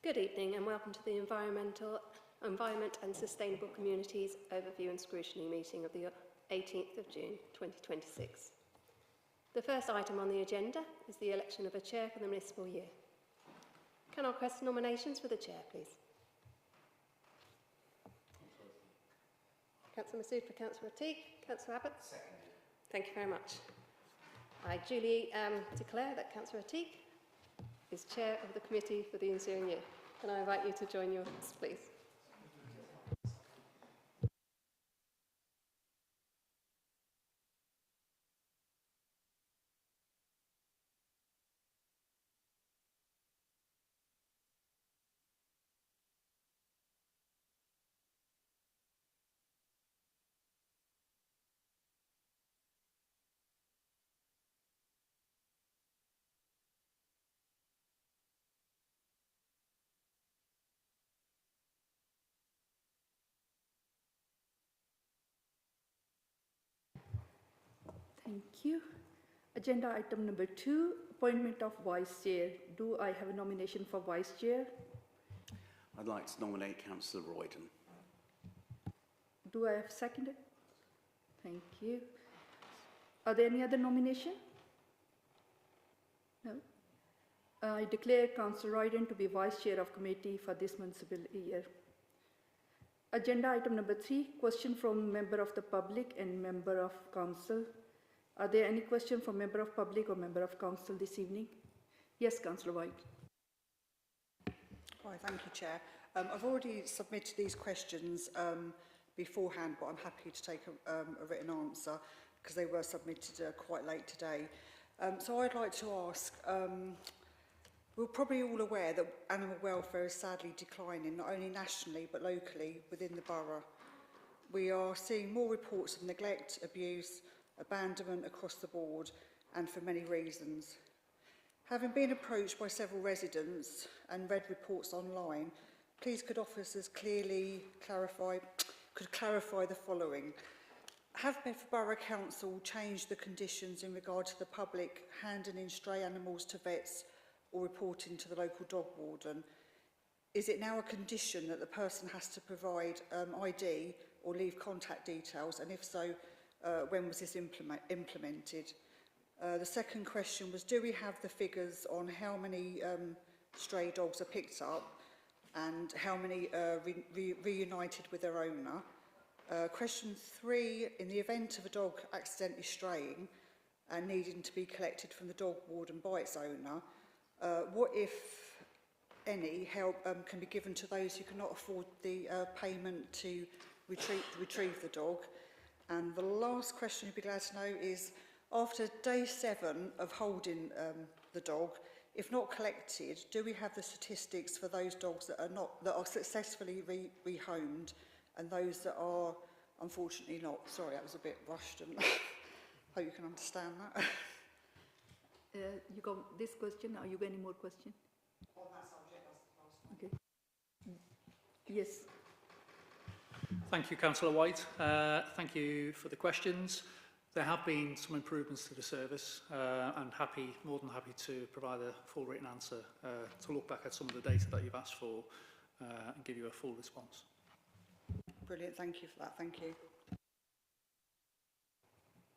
Good evening and welcome to the Environment and Sustainable Communities Overview and Scrutiny meeting of the 18th of June 2026. The first item on the agenda is the election of a chair for the municipal year. Can I request nominations for the chair, please? Councillor Masood for Councillor Teague. Councillor Abbott? Seconded. Thank you very much. I duly declare that Councillor Teague is chair of the committee for the ensuing year. Can I invite you to join yours, please? Thank you. Agenda item number 2, appointment of vice chair. Do I have a nomination for vice chair? I'd like to nominate Councillor Royden. Do I have seconded? Thank you. Are there any other nomination? No. I declare Councillor Royden to be vice chair of committee for this municipal year. Agenda item number 3, question from member of the public and member of council. Are there any questions from member of public or member of council this evening? Yes, Councillor White. Hi, thank you, Chair. I've already submitted these questions beforehand, but I'm happy to take a written answer because they were submitted quite late today. So I'd like to ask, we're probably all aware that animal welfare is sadly declining, not only nationally but locally within the borough. We are seeing more reports of neglect, abuse, abandonment across the board and for many reasons. Having been approached by several residents and read reports online, please could officers clarify the following. Have Bedford Borough Council changed the conditions in regard to the public handing in stray animals to vets or reporting to the local dog warden? Is it now a condition that the person has to provide ID or leave contact details, and if so, when was this implemented? The second question was, do we have the figures on how many stray dogs are picked up and how many are reunited with their owner? Question 3, in the event of a dog accidentally straying and needing to be collected from the dog warden by its owner, what, if any, help can be given to those who cannot afford the payment to retrieve the dog? And the last question you'd be glad to know is, after day 7 of holding the dog, if not collected, do we have the statistics for those dogs that are successfully rehomed and those that are unfortunately not? Sorry, that was a bit rushed, and hope you can understand that. You got this question, or you got any more questions? On that subject, that's the last one. Okay. Yes. Thank you, Councillor White. Thank you for the questions. There have been some improvements to the service, and more than happy to provide a full written answer to look back at some of the data that you've asked for and give you a full response. Brilliant, thank you for that, thank you.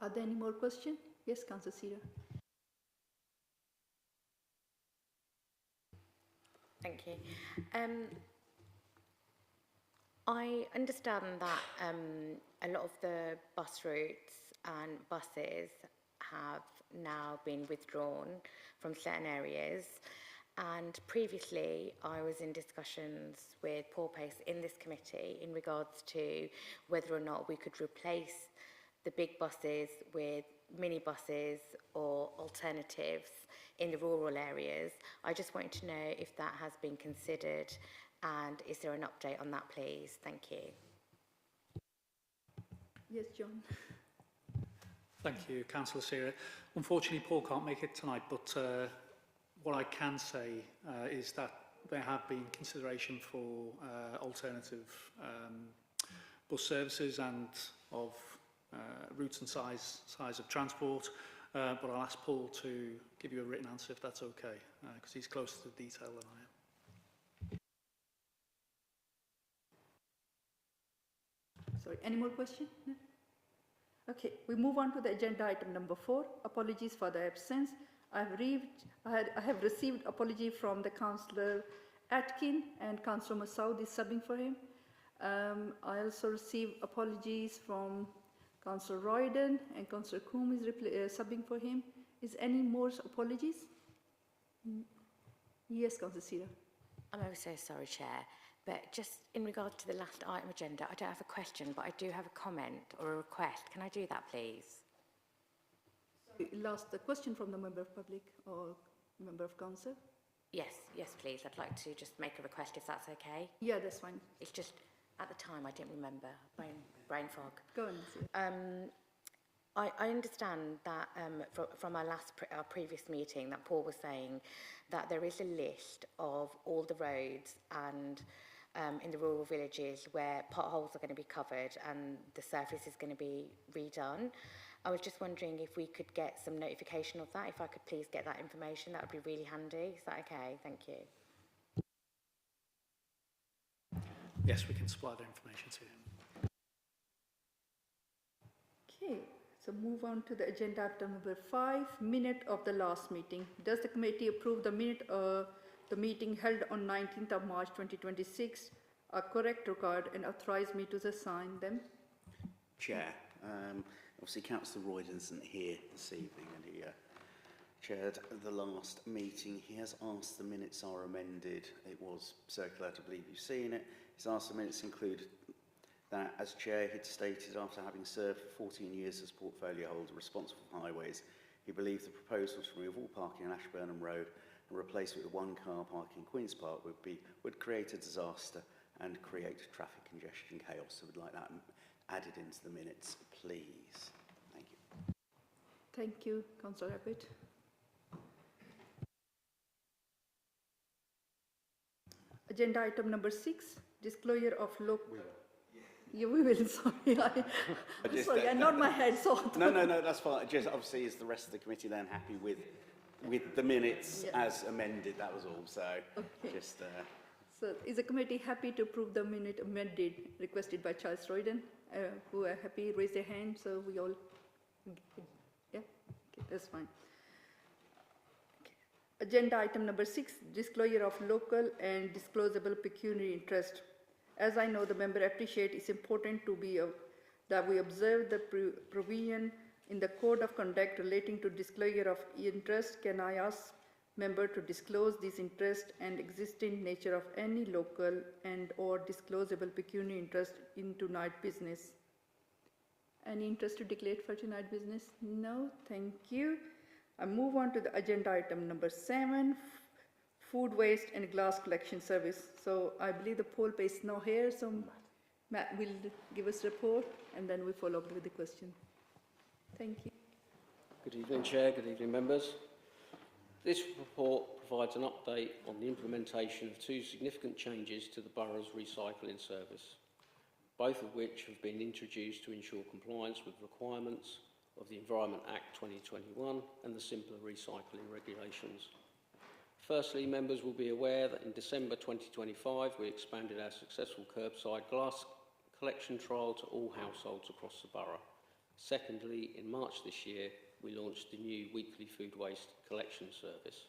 Are there any more questions? Yes, Councillor Sierra. Thank you. I understand that a lot of the bus routes and buses have now been withdrawn from certain areas, and previously I was in discussions with Paul Pace in this committee in regards to whether or not we could replace the big buses with mini buses or alternatives in the rural areas. I just wanted to know if that has been considered, and is there an update on that, please? Thank you. Yes, John. Thank you, Councillor Sierra. Unfortunately, Paul can't make it tonight, but what I can say is that there have been consideration for alternative bus services and of routes and size of transport, but I'll ask Paul to give you a written answer if that's okay, because he's closer to the detail than I am. Sorry, any more questions? No? Okay, we move on to the agenda item number 4, apologies for the absence. I have received apology from the Councillor Atkin, and Councillor Masoud is subbing for him. I also received apologies from Councillor Royden, and Councillor Coombe is subbing for him. Is any more apologies? Yes, Councillor Sira. I'm ever so sorry, Chair, but just in regard to the last item agenda, I don't have a question, but I do have a comment or a request. Can I do that, please? Last, the question from the member of public or member of council? Yes, please. I'd like to just make a request if that's okay. Yeah, that's fine. It's just, at the time, I didn't remember. Brain fog. Go on, Sira. I understand that from our previous meeting that Paul was saying that there is a list of all the roads and in the rural villages where potholes are going to be covered and the surface is going to be redone. I was just wondering if we could get some notification of that. If I could please get that information, that would be really handy. Is that okay? Thank you. Yes, we can supply the information to you. Okay, so move on to the agenda item number 5, minute of the last meeting. Does the committee approve the minute of the meeting held on 19th of March 2026 are correct record and authorize me to sign them? Chair, obviously Councillor Royden isn't here this evening, and he chaired the last meeting. He has asked the minutes are amended. It was circulated, I believe you've seen it. He's asked the minutes include that, as Chair, he'd stated after having served for 14 years as portfolio holder responsible for highways, he believed the proposal to remove all parking on Ashburnham Road and replace it with one-car parking in Queen's Park would create a disaster and create traffic congestion chaos. So we'd like that added into the minutes, please. Thank you. Thank you, Councillor Abbott. Agenda item number 6, disclosure of local... Yeah, we will, sorry. Sorry, I nod my head, so... No, that's fine. Just obviously, is the rest of the committee then happy with the minutes as amended? That was all. So, okay. Just... So, is the committee happy to approve the minute amended requested by Charles Royden? Who are happy, raise their hand, so we all... Yeah? Okay, that's fine. Okay. Agenda item number 6, disclosure of local and disclosable pecuniary interest. As I know the member appreciate, it's important to be that we observe the provision in the Code of Conduct relating to disclosure of interest. Can I ask member to disclose this interest and existing nature of any local and or disclosable pecuniary interest in tonight business? Any interest to declare for tonight business? No, thank you. I move on to the agenda item number 7, food waste and glass collection service. So I believe the poll is now here, so Matt will give us a report and then we follow up with the question. Thank you. Good evening, Chair. Good evening, members. This report provides an update on the implementation of 2 significant changes to the borough's recycling service, both of which have been introduced to ensure compliance with requirements of the Environment Act 2021 and the simpler recycling regulations. Firstly, members will be aware that in December 2025 we expanded our successful curbside glass collection trial to all households across the borough. Secondly, in March this year we launched the new weekly food waste collection service.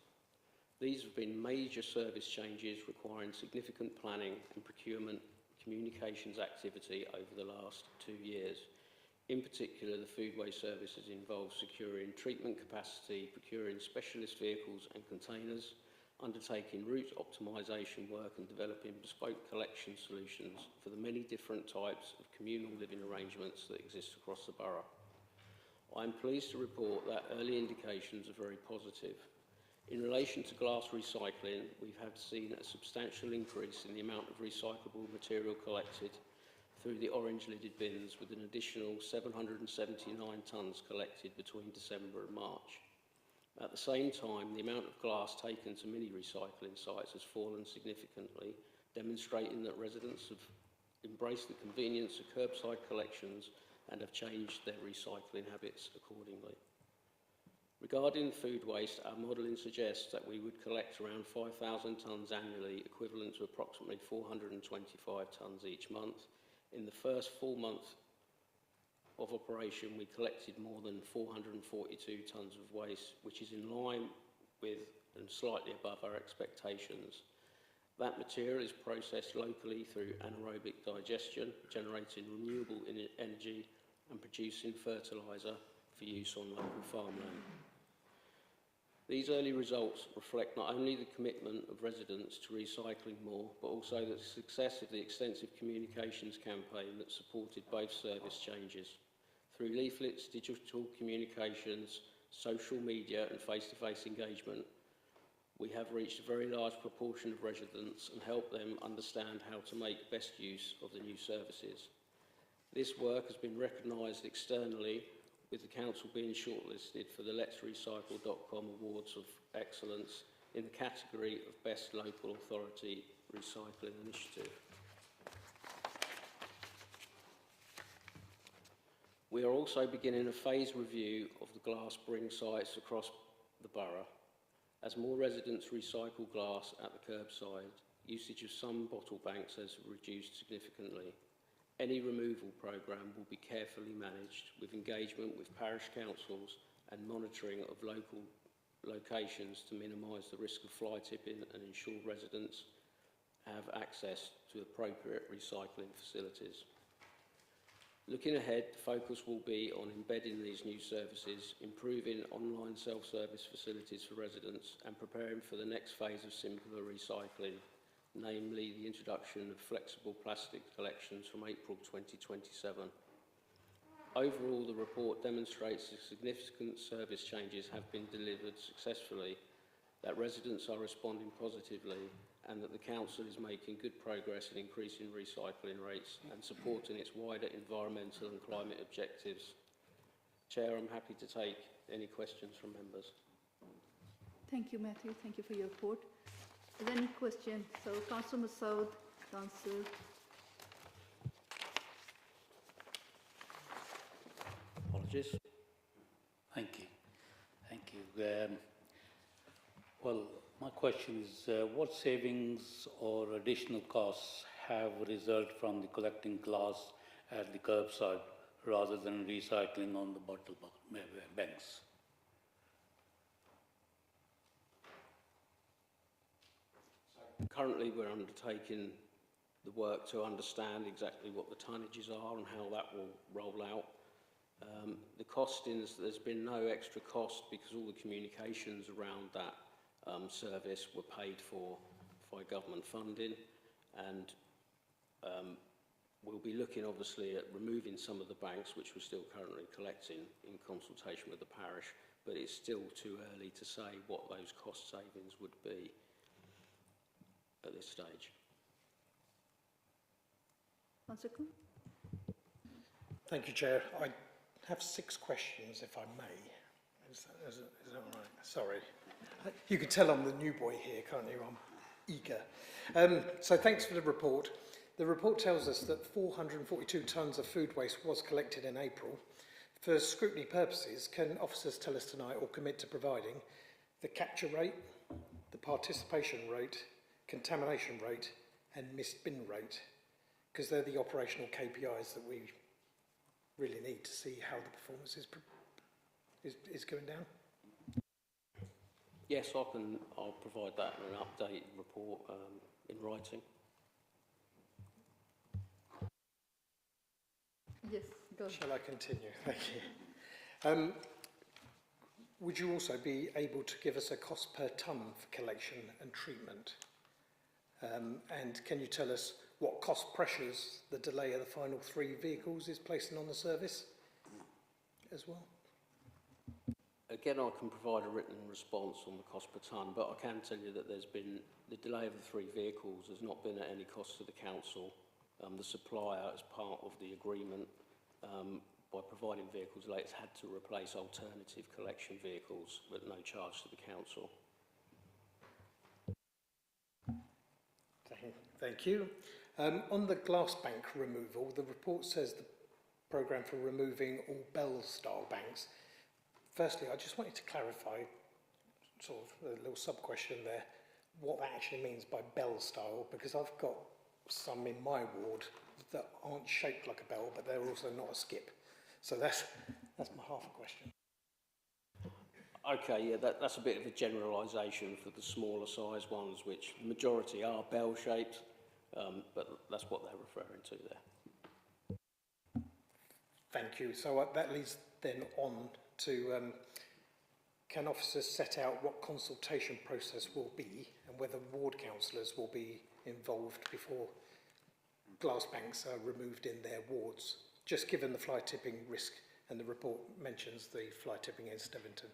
These have been major service changes requiring significant planning and procurement communications activity over the last 2 years. In particular, the food waste services involve securing treatment capacity, procuring specialist vehicles and containers, undertaking route optimisation work and developing bespoke collection solutions for the many different types of communal living arrangements that exist across the borough. I am pleased to report that early indications are very positive. In relation to glass recycling, we have seen a substantial increase in the amount of recyclable material collected through the orange-lidded bins, with an additional 779 tonnes collected between December and March. At the same time, the amount of glass taken to mini recycling sites has fallen significantly, demonstrating that residents have embraced the convenience of curbside collections and have changed their recycling habits accordingly. Regarding food waste, our modelling suggests that we would collect around 5,000 tonnes annually, equivalent to approximately 425 tonnes each month, In the first full month of operation, we collected more than 442 tonnes of waste, which is in line with and slightly above our expectations. That material is processed locally through anaerobic digestion, generating renewable energy and producing fertiliser for use on local farmland. These early results reflect not only the commitment of residents to recycling more, but also the success of the extensive communications campaign that supported both service changes. Through leaflets, digital communications, social media and face-to-face engagement, we have reached a very large proportion of residents and helped them understand how to make best use of the new services. This work has been recognised externally, with the Council being shortlisted for the letsrecycle.com Awards of Excellence in the category of Best Local Authority Recycling Initiative. We are also beginning a phased review of the glass bring sites across the borough. As more residents recycle glass at the curbside, usage of some bottle banks has reduced significantly. Any removal programme will be carefully managed with engagement with parish councils and monitoring of local locations to minimise the risk of fly tipping and ensure residents have access to appropriate recycling facilities. Looking ahead, the focus will be on embedding these new services, improving online self-service facilities for residents and preparing for the next phase of simpler recycling, namely the introduction of flexible plastic collections from April 2027. Overall, the report demonstrates that significant service changes have been delivered successfully, that residents are responding positively, and that the Council is making good progress in increasing recycling rates and supporting its wider environmental and climate objectives. Chair, I'm happy to take any questions from members. Thank you, Matthew. Thank you for your report. Is there any question? So, Councillor Masood, Councillor. Apologies. Thank you. Thank you. Well, my question is, what savings or additional costs have resulted from the collecting glass at the curbside rather than recycling on the bottle banks? Currently, we're undertaking the work to understand exactly what the tonnages are and how that will roll out. The costings, there's been no extra cost because all the communications around that service were paid for by government funding, and we'll be looking obviously at removing some of the banks which we're still currently collecting in consultation with the parish, but it's still too early to say what those cost savings would be at this stage. Councillor Kuhn? Thank you, Chair. I have 6 questions, if I may. Is that all right? Sorry. You can tell I'm the new boy here, can't you? I'm eager. So thanks for the report. The report tells us that 442 tonnes of food waste was collected in April. For scrutiny purposes, can officers tell us tonight or commit to providing the capture rate, the participation rate, contamination rate and missed bin rate? Because they're the operational KPIs that we really need to see how the performance is going down. Yes, I'll provide that in an updated report in writing. Yes, go ahead. Shall I continue? Thank you. Would you also be able to give us a cost per tonne for collection and treatment? And can you tell us what cost pressures the delay of the final 3 vehicles is placing on the service as well? Again, I can provide a written response on the cost per tonne, but I can tell you that there's been the delay of the 3 vehicles has not been at any cost to the council. The supplier, as part of the agreement, by providing vehicles late, has had to replace alternative collection vehicles with no charge to the council. Thank you. On the glass bank removal, the report says the programme for removing all Bell-style banks. Firstly, I just wanted to clarify, sort of a little sub-question there, what that actually means by Bell-style, because I've got some in my ward that aren't shaped like a bell, but they're also not a skip. So that's my half a question. Okay, yeah, that's a bit of a generalisation for the smaller size ones, which the majority are bell-shaped, but that's what they're referring to there. Thank you. So that leads then on to, can officers set out what consultation process will be and whether ward councillors will be involved before glass banks are removed in their wards, just given the fly tipping risk, and the report mentions the fly tipping in Stevington?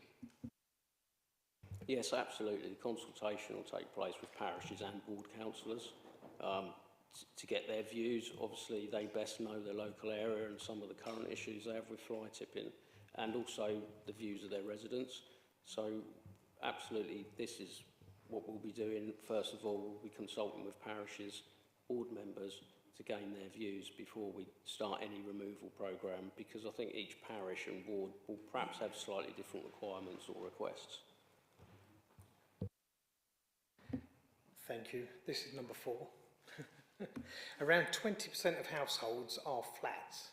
Yes, absolutely. The consultation will take place with parishes and ward councillors to get their views. Obviously, they best know their local area and some of the current issues they have with fly tipping, and also the views of their residents. So, absolutely, this is what we'll be doing. First of all, we'll be consulting with parishes, ward members, to gain their views before we start any removal programme, because I think each parish and ward will perhaps have slightly different requirements or requests. Thank you. This is number 4. Around 20% of households are flats.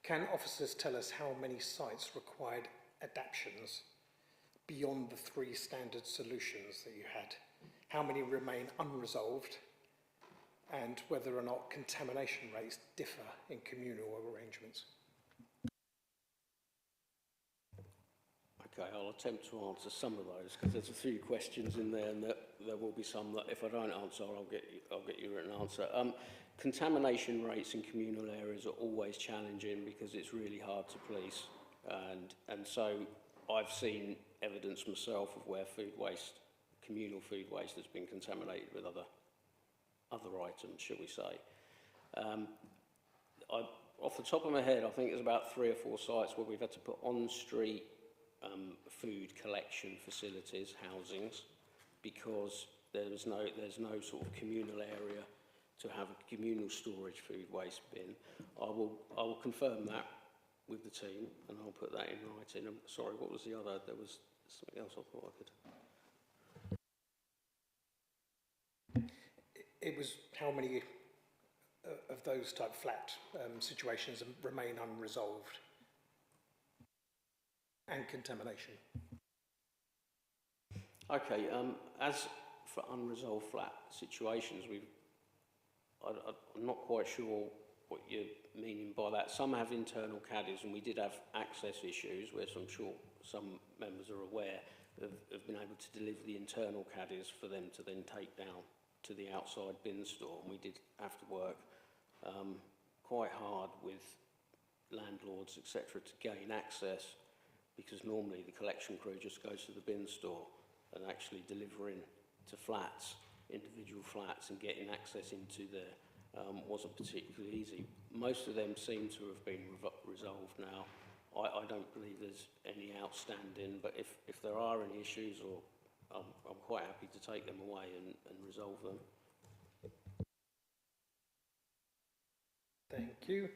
Can officers tell us how many sites required adaptations beyond the 3 standard solutions that you had? How many remain unresolved? And whether or not contamination rates differ in communal arrangements? Okay, I'll attempt to answer some of those, because there's a few questions in there, and there will be some that if I don't answer, I'll get you a written answer. Contamination rates in communal areas are always challenging because it's really hard to police, and so I've seen evidence myself of where food waste, communal food waste, has been contaminated with other items, shall we say. Off the top of my head, I think there's about 3 or 4 sites where we've had to put on-street food collection facilities, housings, because there's no sort of communal area to have a communal storage food waste bin. I will confirm that with the team, and I'll put that in writing. Sorry, what was the other? There was something else I thought I could. It was how many of those type flat situations remain unresolved, and contamination. Okay, as for unresolved flat situations, I'm not quite sure what you're meaning by that. Some have internal caddies, and we did have access issues, which I'm sure some members are aware of been able to deliver the internal caddies for them to then take down to the outside bin store, and we did have to work quite hard with landlords, etc., to gain access, because normally the collection crew just goes to the bin store, and actually delivering to flats, individual flats, and getting access into there wasn't particularly easy. Most of them seem to have been resolved now. I don't believe there's any outstanding, but if there are any issues, or I'm quite happy to take them away and resolve them. Thank you.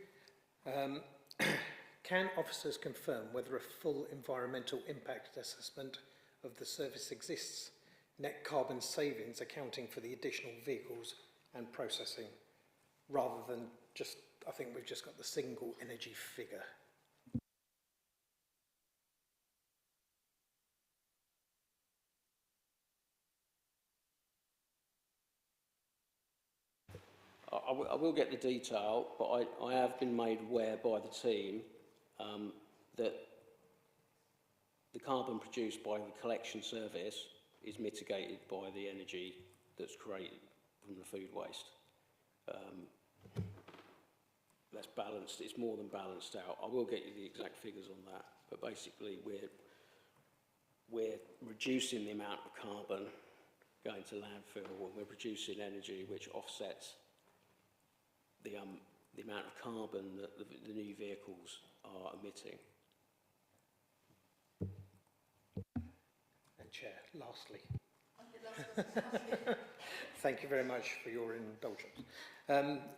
Can officers confirm whether a full environmental impact assessment of the service exists, net carbon savings accounting for the additional vehicles and processing, rather than just, I think we've just got the single energy figure? I will get the detail, but I have been made aware by the team that the carbon produced by the collection service is mitigated by the energy that's created from the food waste. That's balanced, it's more than balanced out. I will get you the exact figures on that, but basically we're reducing the amount of carbon going to landfill, and we're producing energy which offsets the amount of carbon that the new vehicles are emitting. And Chair, lastly. Thank you very much for your indulgence.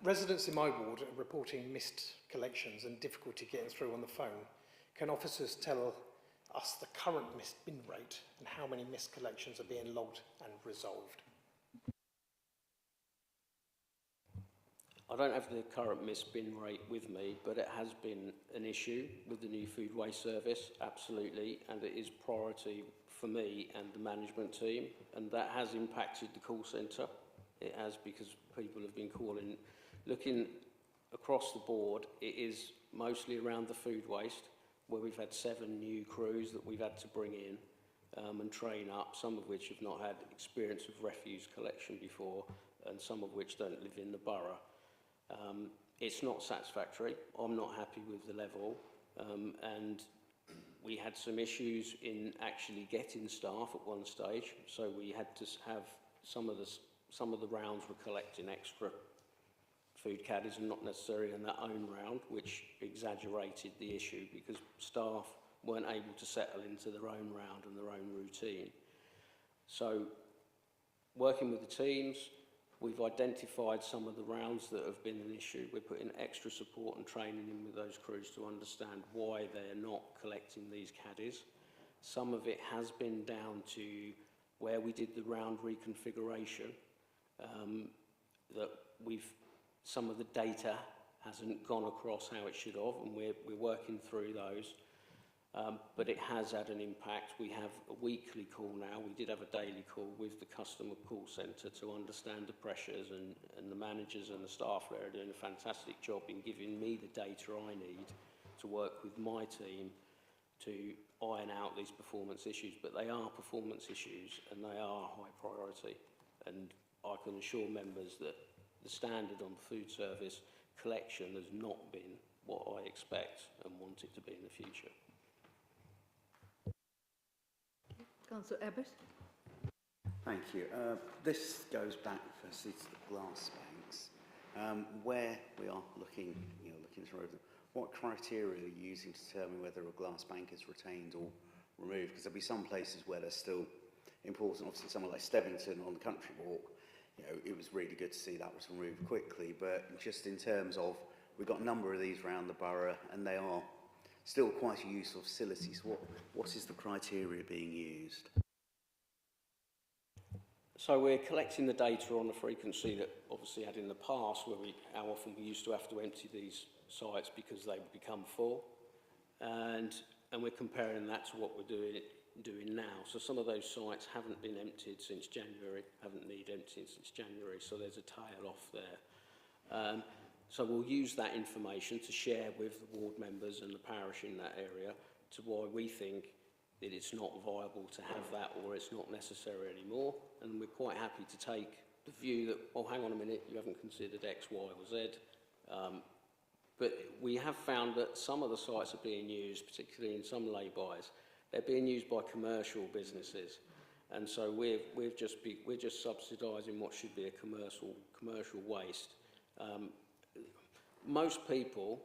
Residents in my ward are reporting missed collections and difficulty getting through on the phone. Can officers tell us the current missed bin rate and how many missed collections are being logged and resolved? I don't have the current missed bin rate with me, but it has been an issue with the new food waste service, absolutely, and it is priority for me and the management team, and that has impacted the call centre. It has, because people have been calling. Looking across the board, it is mostly around the food waste, where we've had 7 new crews that we've had to bring in and train up, some of which have not had experience of refuse collection before, and some of which don't live in the borough. It's not satisfactory. I'm not happy with the level, and we had some issues in actually getting staff at one stage, so we had to have some of the rounds were collecting extra food caddies and not necessarily in their own round, which exaggerated the issue because staff weren't able to settle into their own round and their own routine. So, working with the teams, we've identified some of the rounds that have been an issue. We're putting extra support and training in with those crews to understand why they're not collecting these caddies. Some of it has been down to where we did the round reconfiguration, that some of the data hasn't gone across how it should have, and we're working through those. But it has had an impact. We have a weekly call now. We did have a daily call with the customer call centre to understand the pressures, and the managers and the staff there are doing a fantastic job in giving me the data I need to work with my team to iron out these performance issues. But they are performance issues and they are high priority. And I can assure members that the standard on food service collection has not been what I expect and want it to be in the future. Councillor Abbott. Thank you. This goes back firstly to the glass banks. Where we are looking to remove them, what criteria are you using to determine whether a glass bank is retained or removed? Because there'll be some places where they're still important. Obviously, somewhere like Steventon on the Country Walk, it was really good to see that was removed quickly. But just in terms of, we've got a number of these around the borough, and they are still quite a useful facility. So what is the criteria being used? So we're collecting the data on the frequency that obviously had in the past, where how often we used to have to empty these sites because they would become full, and we're comparing that to what we're doing now. So some of those sites haven't been emptied since January, haven't needed emptying since January, so there's a tail off there. So we'll use that information to share with the ward members and the parish in that area to why we think that it's not viable to have that, or it's not necessary anymore. And we're quite happy to take the view that, well, hang on a minute, you haven't considered X, Y or Z. But we have found that some of the sites are being used, particularly in some lay-bys, they're being used by commercial businesses. And so we're just subsidising what should be a commercial waste. Most people,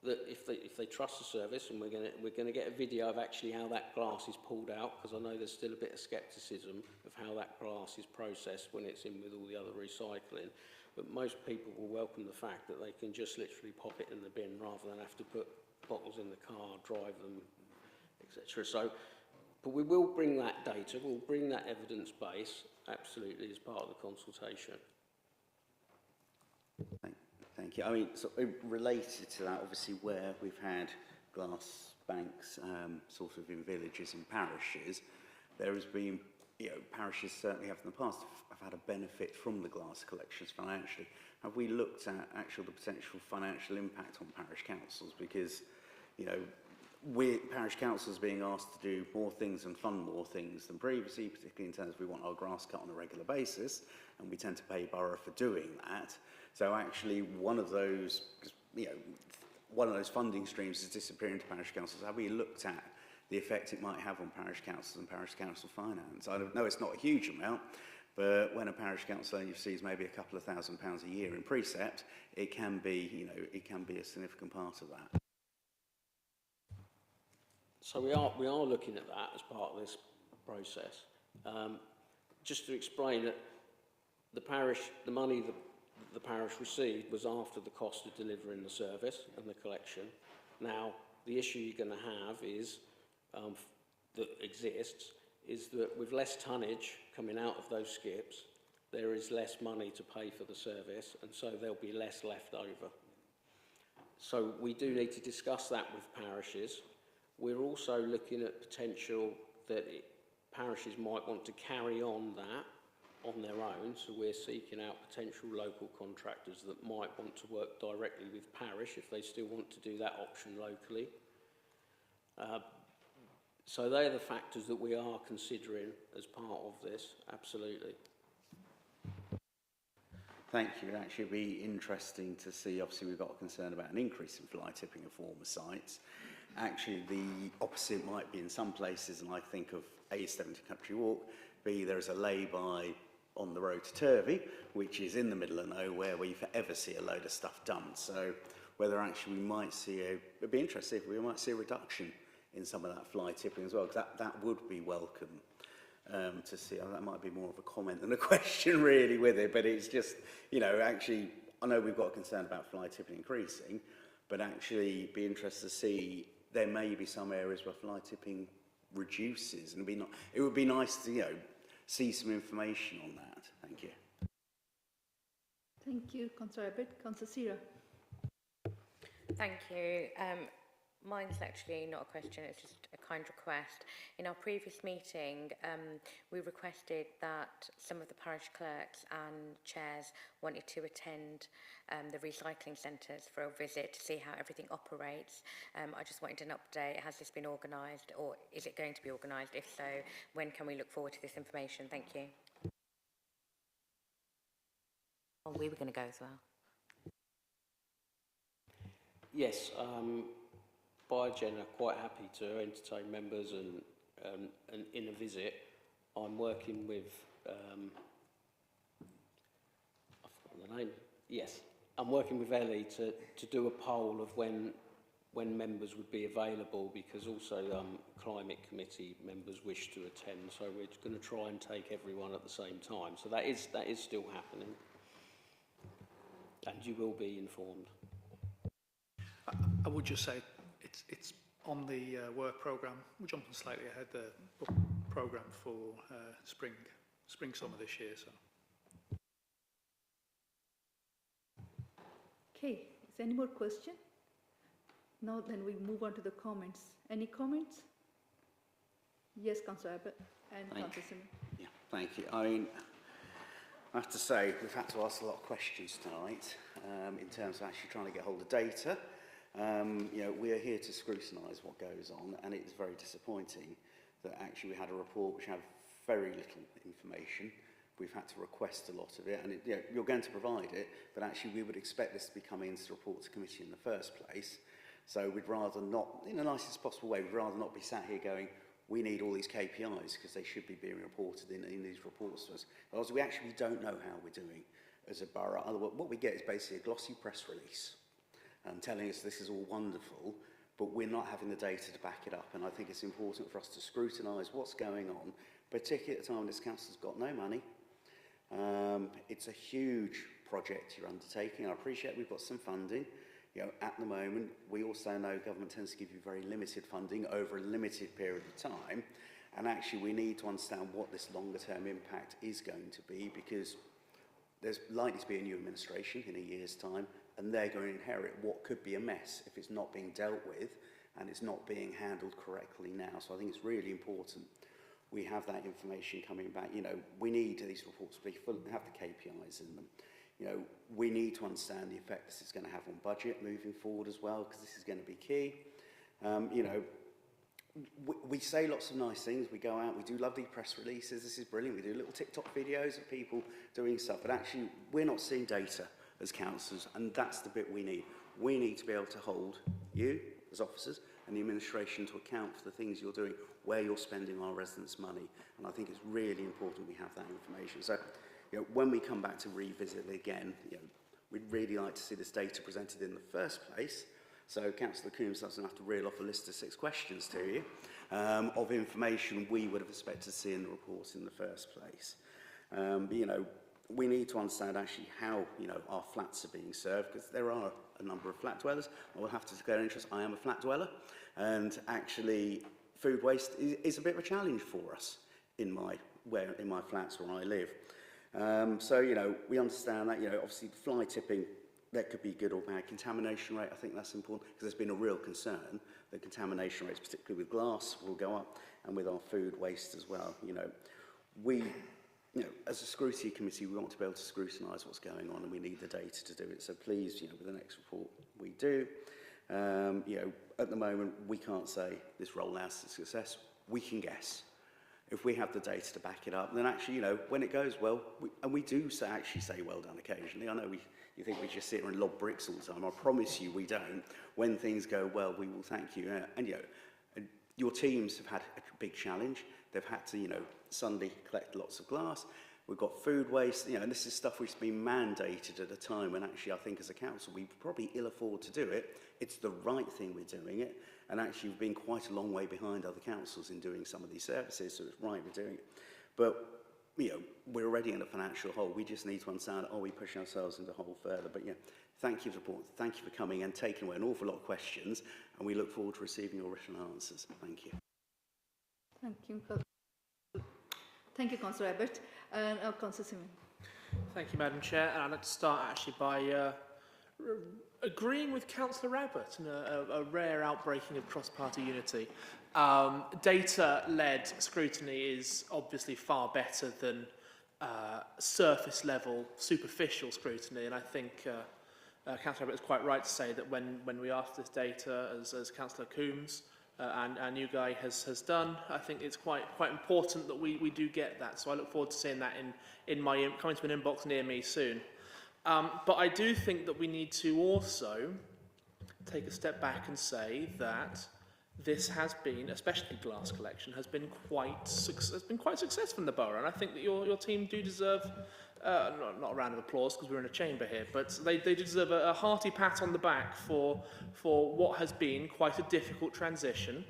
that if they trust the service, and we're going to get a video of actually how that glass is pulled out, because I know there's still a bit of scepticism of how that glass is processed when it's in with all the other recycling. But most people will welcome the fact that they can just literally pop it in the bin rather than have to put bottles in the car, drive them, etc. So, but we will bring that data, we'll bring that evidence base, absolutely, as part of the consultation. Thank you. I mean, so related to that, obviously, where we've had glass banks sort of in villages and parishes, there has been, parishes certainly have in the past have had a benefit from the glass collections financially. Have we looked at the potential financial impact on parish councils? Because, parish councils being asked to do more things and fund more things than previously, particularly in terms of we want our grass cut on a regular basis, and we tend to pay borough for doing that. So actually, one of those funding streams is disappearing to parish councils. Have we looked at the effect it might have on parish councils and parish council finance? I know it's not a huge amount, but when a parish council only receives maybe a couple of £1,000s a year in precept, it can be, it can be a significant part of that. So we are looking at that as part of this process. Just to explain that the money that the parish received was after the cost of delivering the service and the collection. Now, the issue you're going to have is, that exists, is that with less tonnage coming out of those skips, there is less money to pay for the service, and so there'll be less left over. So we do need to discuss that with parishes. We're also looking at potential that parishes might want to carry on that on their own, so we're seeking out potential local contractors that might want to work directly with parish if they still want to do that option locally. So they're the factors that we are considering as part of this, absolutely. Thank you. It'd actually be interesting to see, obviously we've got a concern about an increase in fly tipping of former sites. Actually, the opposite might be in some places, and I think of A70 Country Walk, B, there is a lay-by on the road to Turvey, which is in the middle of nowhere, where you forever see a load of stuff dumped. So whether actually we might see it'd be interesting if we might see a reduction in some of that fly tipping as well, because that would be welcome to see. That might be more of a comment than a question really with it, but it's just, you know, actually, I know we've got a concern about fly tipping increasing, but actually be interested to see there may be some areas where fly tipping reduces, and it would be nice to, you know, see some information on that. Thank you. Thank you, Councillor Abbott. Councillor Sira. Thank you. Mine's actually not a question, it's just a kind request. In our previous meeting, we requested that some of the parish clerks and chairs wanted to attend the recycling centres for a visit to see how everything operates. I just wanted an update. Has this been organised, or is it going to be organised? If so, when can we look forward to this information? Thank you. Oh, we were going to go as well. Yes, by agenda, quite happy to entertain members and in a visit. I'm working with, I've forgotten the name. Yes, I'm working with Ellie to do a poll of when members would be available, because also climate committee members wish to attend. So we're going to try and take everyone at the same time. So that is still happening, and you will be informed. I would just say it's on the work programme. We're jumping slightly ahead the programme for spring summer this year. So. Okay, is there any more question? No, then we move on to the comments. Any comments? Yes, Councillor Abbott and Councillor Simon. Yeah, thank you. I mean, I have to say we've had to ask a lot of questions tonight in terms of actually trying to get hold of data. You know, we are here to scrutinise what goes on, and it's very disappointing that actually we had a report which had very little information. We've had to request a lot of it, and you know, you're going to provide it, but actually we would expect this to be coming into the report to committee in the first place. So we'd rather not, in the nicest possible way, we'd rather not be sat here going, we need all these KPIs, because they should be being reported in these reports to us. Otherwise, we actually don't know how we're doing as a borough. Otherwise, what we get is basically a glossy press release telling us this is all wonderful, but we're not having the data to back it up. And I think it's important for us to scrutinise what's going on, particularly at the time when this council's got no money. It's a huge project you're undertaking. I appreciate we've got some funding. You know, at the moment, we also know government tends to give you very limited funding over a limited period of time. And actually, we need to understand what this longer-term impact is going to be, because there's likely to be a new administration in a year's time, and they're going to inherit what could be a mess if it's not being dealt with and it's not being handled correctly now. So I think it's really important we have that information coming back. You know, we need these reports to be full, have the KPIs in them. You know, we need to understand the effect this is going to have on budget moving forward as well, because this is going to be key. You know, we say lots of nice things. We go out, we do lovely press releases. This is brilliant. We do little TikTok videos of people doing stuff, but actually we're not seeing data as councillors, and that's the bit we need. We need to be able to hold you as officers and the administration to account for the things you're doing, where you're spending our residents' money, and I think it's really important we have that information. So, you know, when we come back to revisit it again, you know, we'd really like to see this data presented in the first place, so Councillor Coombs doesn't have to reel off a list of 6 questions to you of information we would have expected to see in the report in the first place. But, you know, we need to understand actually how, you know, our flats are being served, because there are a number of flat dwellers. I will have to declare interest. I am a flat dweller, and actually food waste is a bit of a challenge for us in my flats where I live. So, you know, we understand that, you know, obviously fly tipping, that could be good or bad. Contamination rate, I think that's important, because there's been a real concern that contamination rates, particularly with glass, will go up, and with our food waste as well. You know, as a scrutiny committee, we want to be able to scrutinise what's going on, and we need the data to do it. So please, you know, with the next report, we do. You know, at the moment, we can't say this rollout is a success. We can guess. If we have the data to back it up, then actually, you know, when it goes well, we do actually say well done occasionally. I know you think we just sit here and lob bricks all the time. I promise you we don't. When things go well, we will thank you. And, you know, and your teams have had a big challenge. They've had to, you know, Sunday collect lots of glass. We've got food waste, you know, and this is stuff which has been mandated at a time when actually I think as a council we probably ill afford to do it. It's the right thing we're doing it, and actually we've been quite a long way behind other councils in doing some of these services, so it's right we're doing it. But, you know, we're already in a financial hole. We just need to understand, are we pushing ourselves into a hole further? But yeah, thank you for the report. Thank you for coming and taking away an awful lot of questions, and we look forward to receiving your written answers. Thank you. Thank you. Thank you, Councillor Abbott. And Councillor Simon. Thank you, Madam Chair. And I'd like to start actually by agreeing with Councillor Abbott in a rare outbreaking of cross-party unity. Data-led scrutiny is obviously far better than surface-level, superficial scrutiny, and I think Councillor Abbott is quite right to say that when we ask this data, as Councillor Coombs and our new guy has done, I think it's quite important that we do get that. So I look forward to seeing that coming to an inbox near me soon. But I do think that we need to also take a step back and say that this has been, especially glass collection, has been quite successful in the borough, and I think that your team do deserve not a round of applause because we're in a chamber here, but they deserve a hearty pat on the back for what has been quite a difficult transition.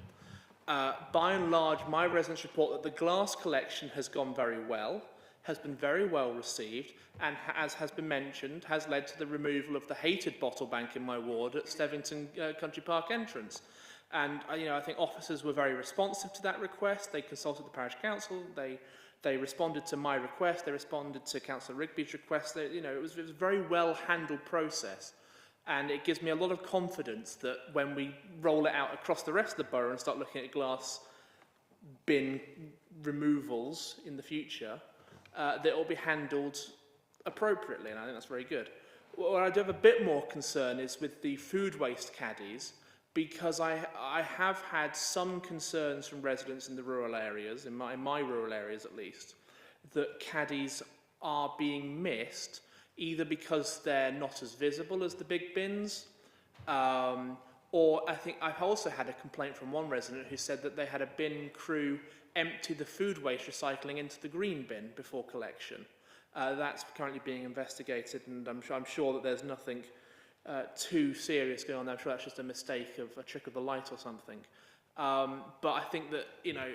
By and large, my residents report that the glass collection has gone very well, has been very well received, and as has been mentioned, has led to the removal of the hated bottle bank in my ward at Stevington Country Park entrance. And you know, I think officers were very responsive to that request. They consulted the parish council. They responded to my request. They responded to Councillor Rigby's request. You know, it was a very well handled process, and it gives me a lot of confidence that when we roll it out across the rest of the borough and start looking at glass bin removals in the future, that it will be handled appropriately, and I think that's very good. Where I do have a bit more concern is with the food waste caddies, because I have had some concerns from residents in the rural areas, in my rural areas at least, that caddies are being missed, either because they're not as visible as the big bins, or I think I've also had a complaint from one resident who said that they had a bin crew empty the food waste recycling into the green bin before collection. That's currently being investigated, and I'm sure that there's nothing too serious going on there. I'm sure that's just a mistake of a trick of the light or something. But I think that, you know,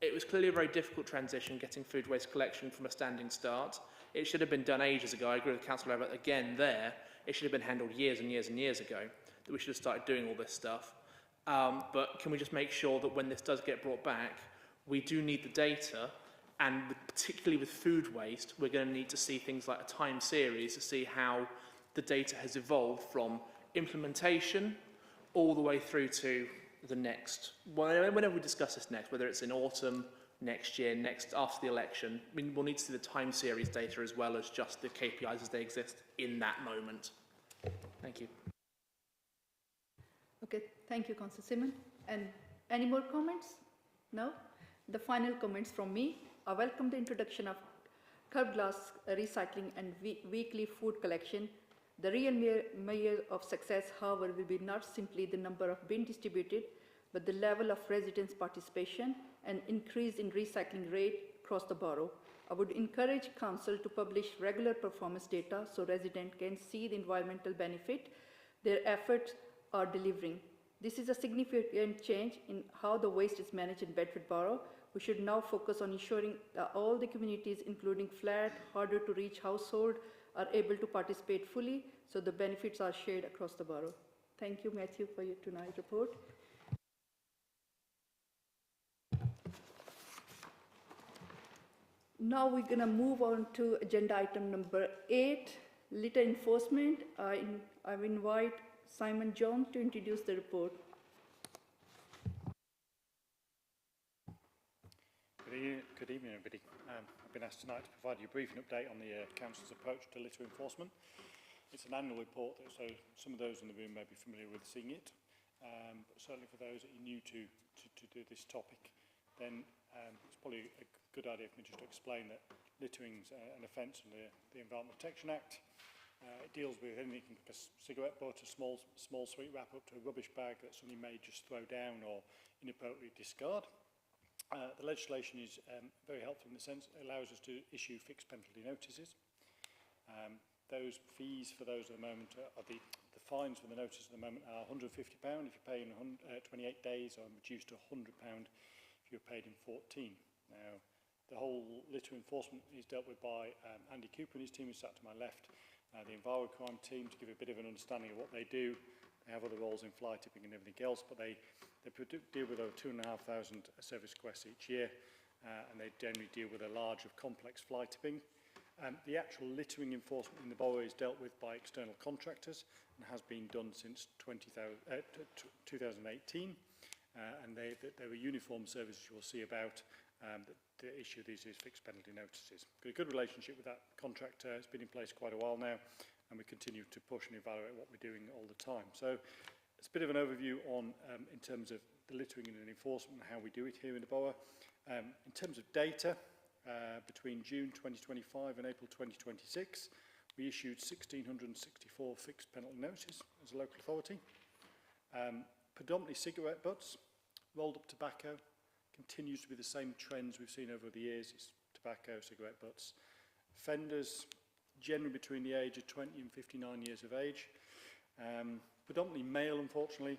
it was clearly a very difficult transition getting food waste collection from a standing start. It should have been done ages ago. I agree with Councillor Abbott again there. It should have been handled years and years and years ago, that we should have started doing all this stuff. But can we just make sure that when this does get brought back, we do need the data, and particularly with food waste, we're going to need to see things like a time series to see how the data has evolved from implementation all the way through to the next, whenever we discuss this next, whether it's in autumn, next year, after the election, we'll need to see the time series data as well as just the KPIs as they exist in that moment. Thank you. Okay, thank you, Councillor Simon. And any more comments? No? The final comments from me. I welcome the introduction of curb glass recycling and weekly food collection. The real measure of success, however, will be not simply the number of bins distributed, but the level of residents' participation and increase in recycling rate across the borough. I would encourage Council to publish regular performance data so residents can see the environmental benefit their efforts are delivering. This is a significant change in how the waste is managed in Bedford Borough. We should now focus on ensuring that all the communities, including flat, harder to reach households, are able to participate fully so the benefits are shared across the borough. Thank you, Matthew, for your tonight's report. Now we're going to move on to agenda item number 8, litter enforcement. I invite Simon John to introduce the report. Good evening, everybody. I've been asked tonight to provide you a briefing update on the Council's approach to litter enforcement. It's an annual report, so some of those in the room may be familiar with seeing it, but certainly for those that are new to do this topic, then it's probably a good idea for me just to explain that littering is an offence under the Environment Protection Act. It deals with anything from a cigarette butt, a small sweet wrap up to a rubbish bag that somebody may just throw down or inappropriately discard. The legislation is very helpful in the sense it allows us to issue fixed penalty notices. Those fees for those at the moment are the fines for the notice at the moment are £150 if you pay in 28 days, or reduced to £100 if you're paid in 14. Now, the whole litter enforcement is dealt with by Andy Cooper and his team, who sat to my left, the EnviroCrime team, to give a bit of an understanding of what they do. They have other roles in fly tipping and everything else, but they deal with over 2,500 service requests each year, and they generally deal with a large of complex fly tipping. The actual littering enforcement in the borough is dealt with by external contractors and has been done since 2018, and they're a uniform service you'll see about that issue these fixed penalty notices. Got a good relationship with that contractor. It's been in place quite a while now, and we continue to push and evaluate what we're doing all the time. So it's a bit of an overview on in terms of the littering and enforcement and how we do it here in the borough. In terms of data, between June 2025 and April 2026, we issued 1,664 fixed penalty notices as a local authority. Predominantly cigarette butts, rolled up tobacco, continues to be the same trends we've seen over the years. It's tobacco, cigarette butts. Offenders, generally between the age of 20 and 59 years of age. Predominantly male, unfortunately.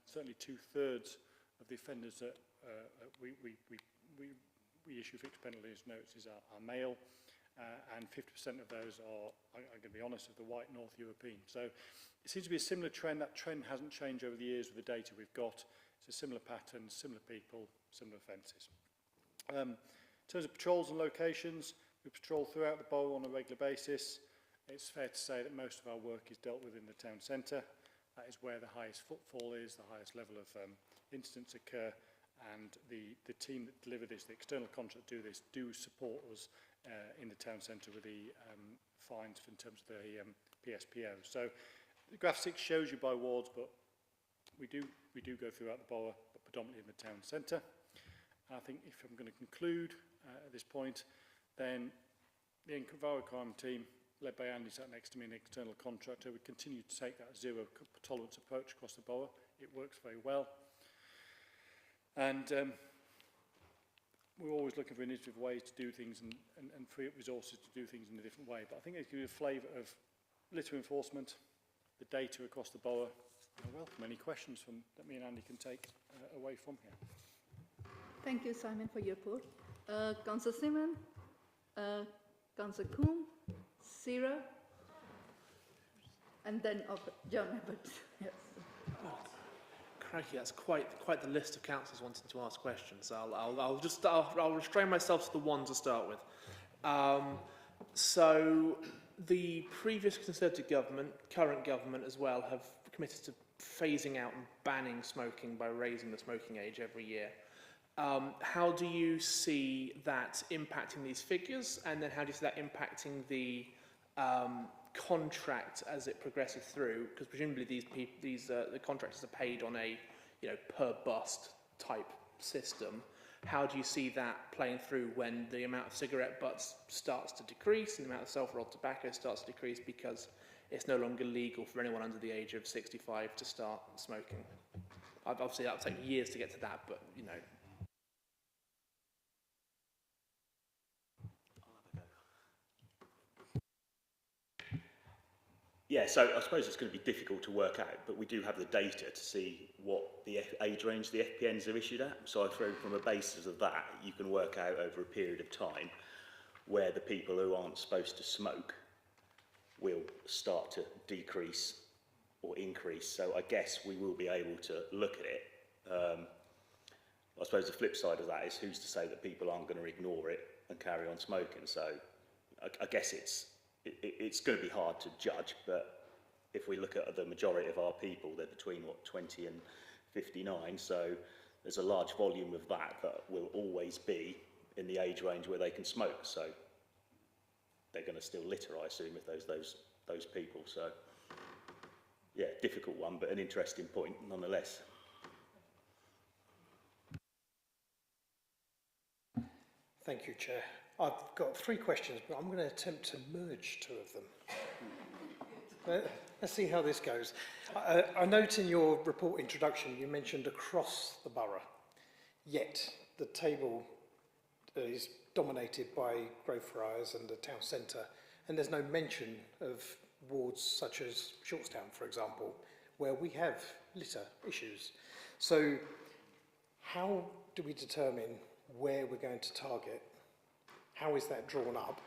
Certainly 2/3 of the offenders that we issue fixed penalties notices are male, and 50% of those are, I'm going to be honest, of the white North European. So it seems to be a similar trend. That trend hasn't changed over the years with the data we've got. It's a similar pattern, similar people, similar offences. In terms of patrols and locations, we patrol throughout the borough on a regular basis. It's fair to say that most of our work is dealt with in the town centre. That is where the highest footfall is, the highest level of incidents occur, and the team that deliver this, the external contract do support us in the town centre with the fines in terms of the PSPO. So the graph 6 shows you by wards, but we do go throughout the borough, but predominantly in the town centre. And I think if I'm going to conclude at this point, then the EnviroCrime team, led by Andy sat next to me, an external contractor, we continue to take that zero tolerance approach across the borough. It works very well. And we're always looking for innovative ways to do things and free up resources to do things in a different way. But I think it gives you a flavour of litter enforcement, the data across the borough. I welcome any questions that me and Andy can take away from here. Thank you, Simon, for your report. Councillor Simon, Councillor Coombe, Sarah, and then John Roberts. Yes. Crikey, that's quite the list of councillors wanting to ask questions. I'll restrain myself to the one to start with. So the previous Conservative government, current government as well, have committed to phasing out and banning smoking by raising the smoking age every year. How do you see that impacting these figures, and then how do you see that impacting the contract as it progresses through? Because presumably the contractors are paid on a per bust type system. How do you see that playing through when the amount of cigarette butts starts to decrease and the amount of self-rolled tobacco starts to decrease because it's no longer legal for anyone under the age of 65 to start smoking? Obviously, that'll take years to get to that, but Yeah, so I suppose it's going to be difficult to work out, but we do have the data to see what the age range the FPNs are issued at. So I throw from a basis of that, you can work out over a period of time where the people who aren't supposed to smoke will start to decrease or increase. So I guess we will be able to look at it. I suppose the flip side of that is who's to say that people aren't going to ignore it and carry on smoking. So I guess it's going to be hard to judge, but if we look at the majority of our people, they're between, what, 20 and 59, so there's a large volume of that will always be in the age range where they can smoke, so they're going to still litter, I assume, if those people. So, yeah, difficult one, but an interesting point nonetheless. Thank you, Chair. I've got 3 questions, but I'm going to attempt to merge 2 of them. Let's see how this goes. I note in your report introduction you mentioned across the borough, yet the table is dominated by Greyfriars and the town centre, and there's no mention of wards such as Shortstown, for example, where we have litter issues. So how do we determine where we're going to target? How is that drawn up?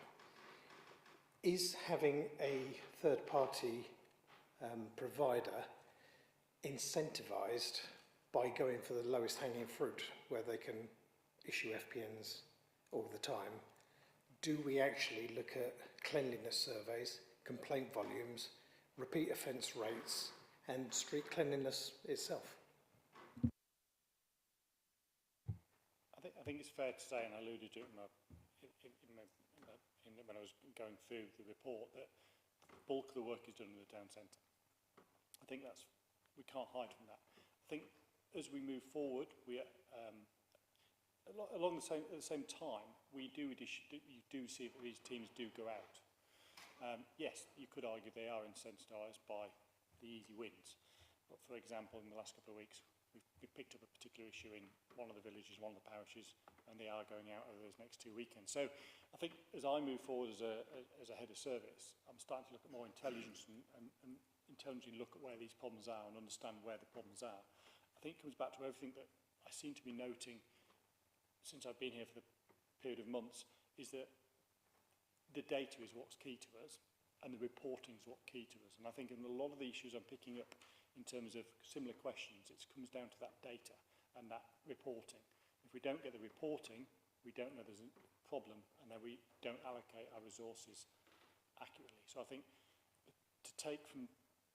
Is having a third-party provider incentivised by going for the lowest hanging fruit, where they can issue FPNs all the time? Do we actually look at cleanliness surveys, complaint volumes, repeat offence rates, and street cleanliness itself? I think it's fair to say, and I alluded to it when I was going through the report, that the bulk of the work is done in the town centre. I think we can't hide from that. I think as we move forward, we along at the same time, you do see that these teams do go out. Yes, you could argue they are incentivized by the easy wins. But for example, in the last couple of weeks, we picked up a particular issue in one of the villages, one of the parishes, and they are going out over those next 2 weekends. So I think as I move forward as a head of service, I'm starting to look at more intelligence and intelligently look at where these problems are and understand where the problems are. I think it comes back to everything that I seem to be noting since I've been here for the period of months, is that the data is what's key to us and the reporting is what's key to us. And I think in a lot of the issues I'm picking up in terms of similar questions, it comes down to that data and that reporting. If we don't get the reporting, we don't know there's a problem, and then we don't allocate our resources accurately. So I think to take from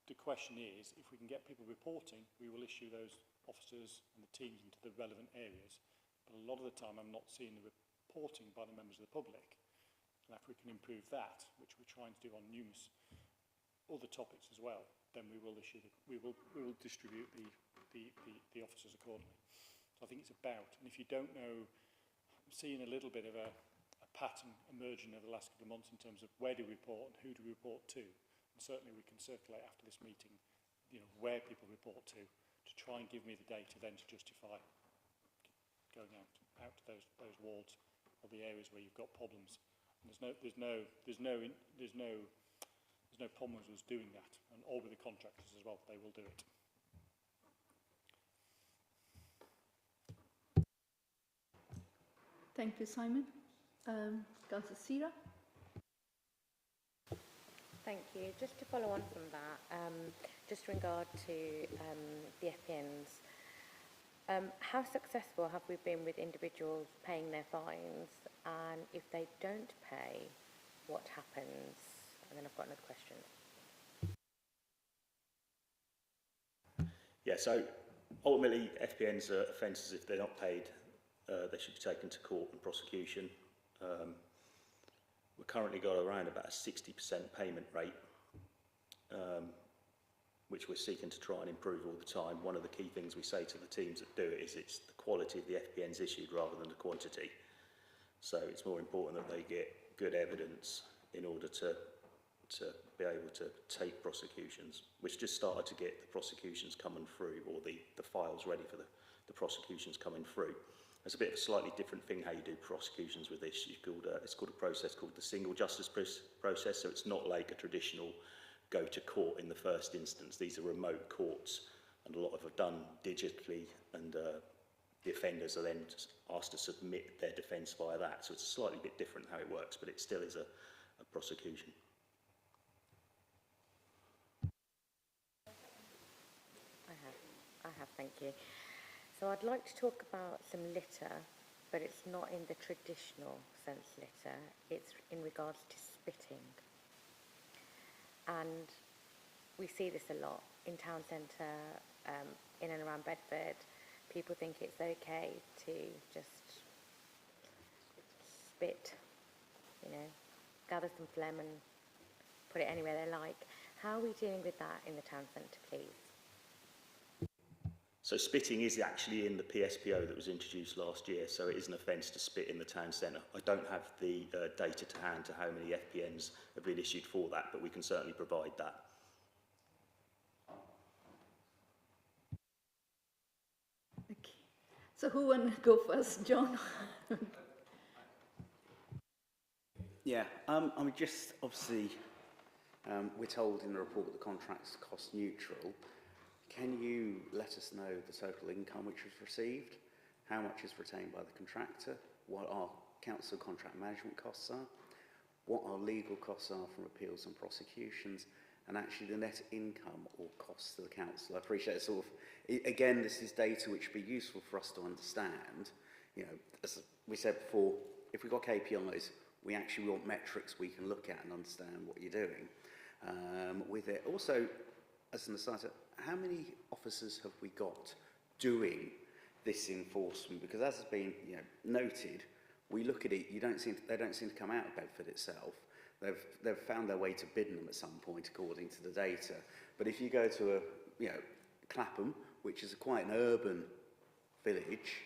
the question is, if we can get people reporting, we will issue those officers and the teams into the relevant areas. But a lot of the time I'm not seeing the reporting by the members of the public. And if we can improve that, which we're trying to do on numerous other topics as well, then we will distribute the officers accordingly. So I think it's about, and if you don't know, I'm seeing a little bit of a pattern emerging over the last couple of months in terms of where do we report and who do we report to. And certainly we can circulate after this meeting, where people report to try and give me the data then to justify going out to those wards or the areas where you've got problems. And there's no problem with us doing that, and all with the contractors as well. They will do it. Thank you, Simon. Councillor Sira. Thank you. Just to follow on from that, just in regard to the FPNs, how successful have we been with individuals paying their fines, and if they don't pay, what happens? And then I've got another question. Yeah, so ultimately FPNs are offences. If they're not paid, they should be taken to court and prosecution. We've currently got around about a 60% payment rate, which we're seeking to try and improve all the time. One of the key things we say to the teams that do it is it's the quality of the FPNs issued rather than the quantity. So it's more important that they get good evidence in order to be able to take prosecutions. We've just started to get the prosecutions coming through, or the files ready for the prosecutions coming through. It's a bit of a slightly different thing how you do prosecutions with this. It's called a process called the single justice process, so it's not like a traditional go to court in the first instance. These are remote courts, and a lot of them are done digitally, and the offenders are then asked to submit their defence via that. So it's a slightly bit different how it works, but it still is a prosecution. I have, thank you. So I'd like to talk about some litter but it's not in the traditional sense litter, it's in regards to spitting. And we see this a lot in town centre, in and around Bedford. People think it's okay to just spit, you know, gather some phlegm and put it anywhere they like. How are we dealing with that in the town centre, please? So spitting is actually in the PSPO that was introduced last year, so it is an offence to spit in the town centre. I don't have the data to hand to how many FPNs have been issued for that, but we can certainly provide that. Okay. So who want to go first, John? Yeah, I mean, just obviously, we're told in the report that the contract's cost neutral. Can you let us know the total income which was received? How much is retained by the contractor? What our council contract management costs are? What our legal costs are from appeals and prosecutions? And actually the net income or costs to the council. I appreciate it sort of, again, this is data which would be useful for us to understand. You know, as we said before, if we've got KPIs, we actually want metrics we can look at and understand what you're doing with it. Also, as an aside, how many officers have we got doing this enforcement? Because as has been noted, we look at it, they don't seem to come out of Bedford itself. They've found their way to Biddenham at some point, according to the data. But if you go to Clapham, which is quite an urban village,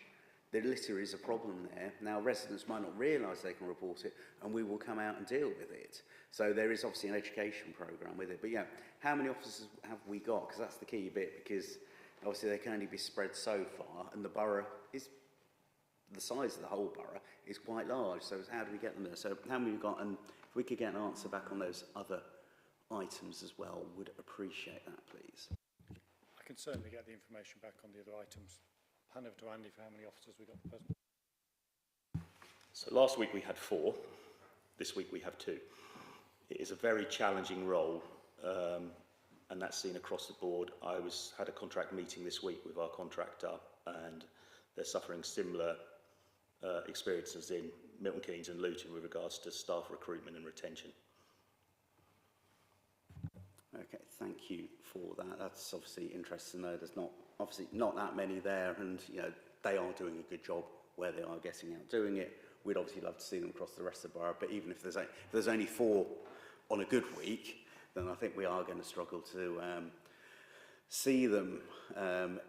the litter is a problem there. Now, residents might not realise they can report it, and we will come out and deal with it. So there is obviously an education programme with it. But yeah, how many officers have we got? Because that's the key bit, because obviously they can only be spread so far, and the borough is, the size of the whole borough is quite large. So how do we get them there? So how many have we got? And if we could get an answer back on those other items as well, would appreciate that, please. I can certainly get the information back on the other items. Hand over to Andy for how many officers we got present. So last week we had 4, this week we have 2. It is a very challenging role, and that's seen across the board. I had a contract meeting this week with our contractor, and they're suffering similar experiences in Milton Keynes and Luton with regards to staff recruitment and retention. Okay, thank you for that. That's obviously interesting to know. There's not that many there, and they are doing a good job where they are getting out doing it. We'd obviously love to see them across the rest of the borough, but even if there's only 4 on a good week, then I think we are going to struggle to see them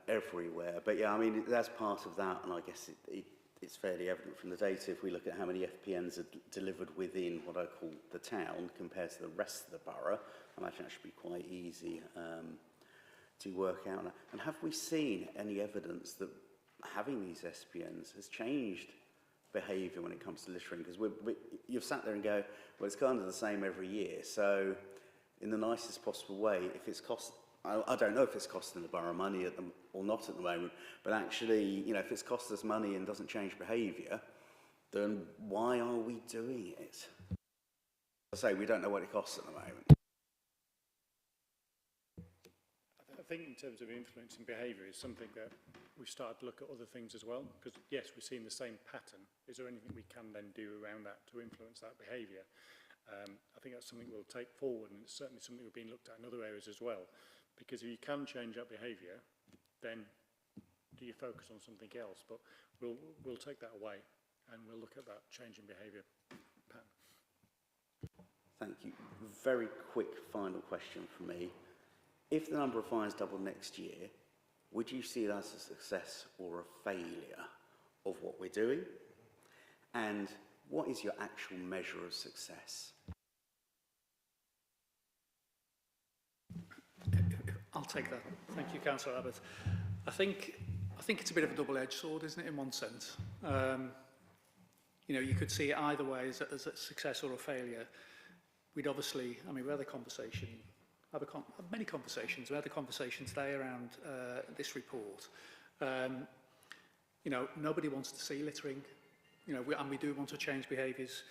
everywhere. But yeah, I mean, that's part of that, and I guess it's fairly evident from the data. If we look at how many FPNs are delivered within what I call the town compared to the rest of the borough, I imagine that should be quite easy to work out. And have we seen any evidence that having these SPNs has changed behaviour when it comes to littering? Because you've sat there and go, well, it's kind of the same every year. So in the nicest possible way, if it's I don't know if it's costing the borough money or not at the moment, but actually, if it's cost us money and doesn't change behaviour, then why are we doing it? I say we don't know what it costs at the moment. I think in terms of influencing behaviour is something that we've started to look at other things as well, because yes, we're seeing the same pattern. Is there anything we can then do around that to influence that behaviour? I think that's something we'll take forward, and it's certainly something we've been looked at in other areas as well. Because if you can change that behaviour, then do you focus on something else? But we'll take that away, and we'll look at that change in behaviour pattern. Thank you. Very quick final question from me. If the number of fines doubled next year, would you see that as a success or a failure of what we're doing? And what is your actual measure of success? I'll take that. Thank you, Councillor Abbott. I think it's a bit of a double-edged sword, isn't it, in one sense? You could see it either way as a success or a failure. We'd obviously, we had a conversation, had many conversations. We had a conversation today around this report. Nobody wants to see littering, and we do want to change behaviours.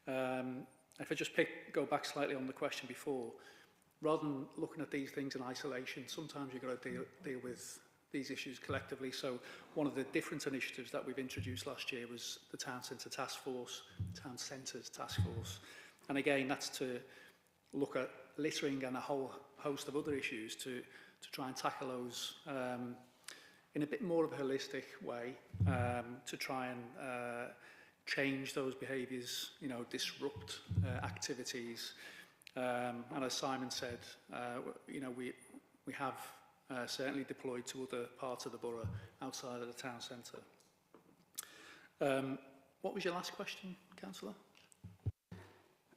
If I just go back slightly on the question before, rather than looking at these things in isolation, sometimes you've got to deal with these issues collectively. So one of the different initiatives that we've introduced last year was the Town Centre Task Force, Town Centres Task Force. And again, that's to look at littering and a whole host of other issues to try and tackle those in a bit more of a holistic way, to try and change those behaviours, you know, disrupt activities. And as Simon said, you know, we have certainly deployed to other parts of the borough outside of the town centre. What was your last question, Councillor?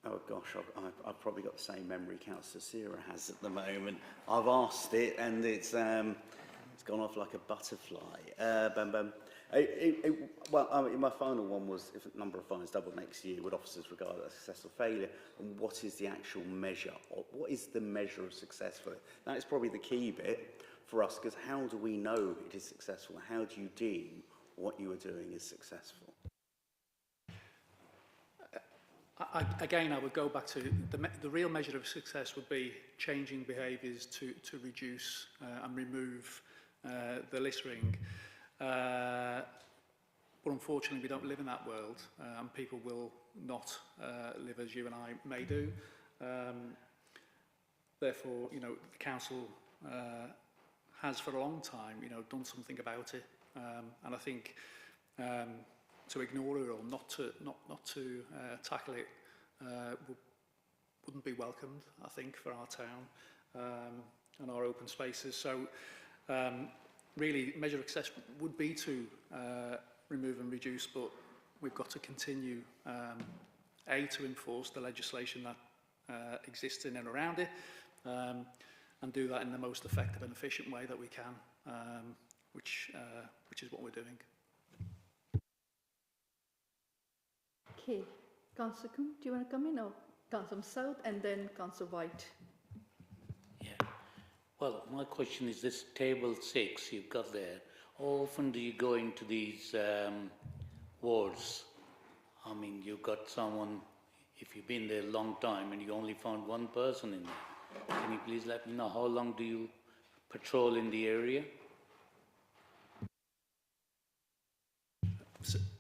Oh gosh, I've probably got the same memory Councillor Sierra has at the moment. I've asked it and it's gone off like a butterfly. Well, I mean, my final one was, if the number of fines double next year, would officers regard it as success or failure? And what is the actual measure? What is the measure of success for it? That is probably the key bit for us, because how do we know it is successful? How do you deem what you are doing is successful? Again, I would go back to the real measure of success would be changing behaviours to reduce and remove the littering. But unfortunately, we don't live in that world, and people will not live as you and I may do. Therefore, you know, the council has for a long time, you know, done something about it, and I think to ignore it or not to tackle it wouldn't be welcomed, I think, for our town and our open spaces. So really, measure of success would be to remove and reduce, but we've got to continue to enforce the legislation that exists in and around it, and do that in the most effective and efficient way that we can, which is what we're doing. Okay, Councillor Coombe, do you want to come in, or Councillor South and then Councillor White? Yeah. Well, my question is this table 6 you've got there. How often do you go into these wards? I mean, you've got someone, if you've been there a long time and you only found one person in there, can you please let me know how long do you patrol in the area?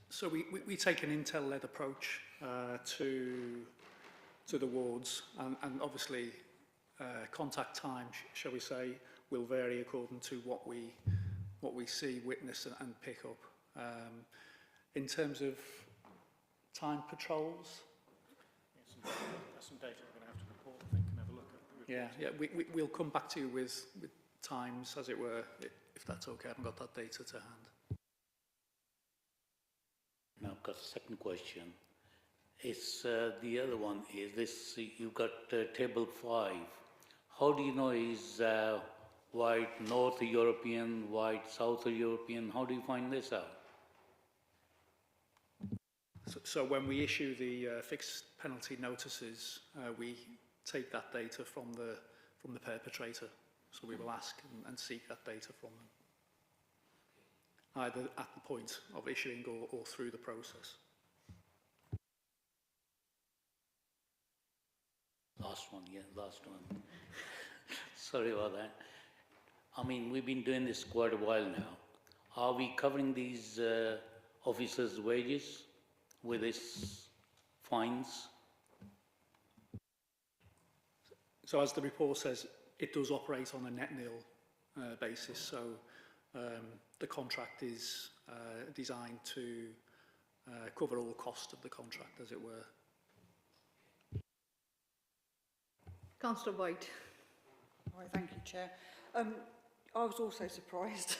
So we take an intel-led approach to the wards, and obviously contact time, shall we say, will vary according to what we see, witness and pick up. In terms of time patrols, That's some data we're going to have to report, I think, and have a look at. The report. we'll come back to you with times, as it were, if that's okay. I haven't got that data to hand. Now I've got a second question. It's the other one is this, you've got table 5. How do you know is white North European, white South European? How do you find this out? So when we issue the fixed penalty notices, we take that data from the perpetrator. So we will ask and seek that data from them, either at the point of issuing or through the process. Last one. Sorry about that. I mean, we've been doing this quite a while now. Are we covering these officers' wages with these fines? So as the report says, it does operate on a net nil basis. So the contract is designed to cover all cost of the contract, as it were. Councillor White. All right, thank you, Chair. I was also surprised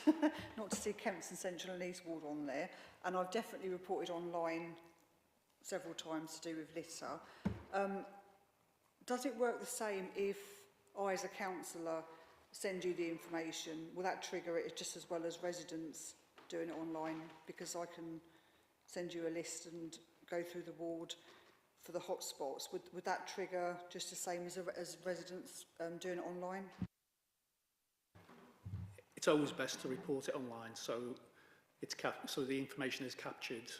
not to see Kempston Central and East Ward on there, and I've definitely reported online several times to do with litter. Does it work the same if I, as a councillor, send you the information? Will that trigger it just as well as residents doing it online? Because I can send you a list and go through the ward for the hotspots. Would that trigger just the same as residents doing it online? It's always best to report it online, so so the information is captured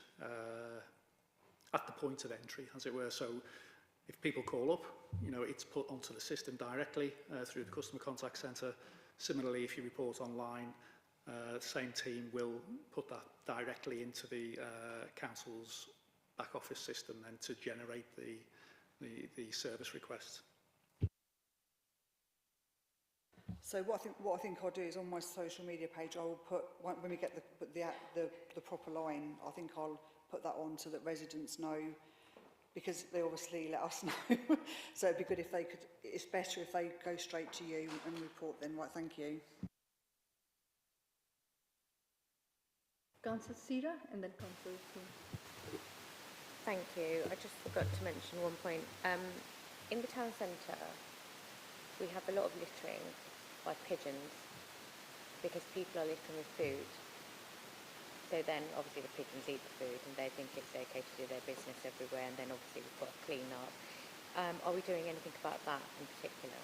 at the point of entry, as it were. So if people call up, you know, it's put onto the system directly through the customer contact centre. Similarly, if you report online, same team will put that directly into the council's back office system then to generate the service requests. So what I think I'll do is on my social media page I will put, when we get the proper line, I think I'll put that on so that residents know, because they obviously let us know. So it'd be good if they could, it's better if they go straight to you and report then. Right, thank you. Councillor Sira and then Councillor King. Thank you. I just forgot to mention one point. In the town centre, we have a lot of littering by pigeons because people are littering with food. So then obviously the pigeons eat the food and they think it's okay to do their business everywhere, and then obviously we've got to clean up. Are we doing anything about that in particular?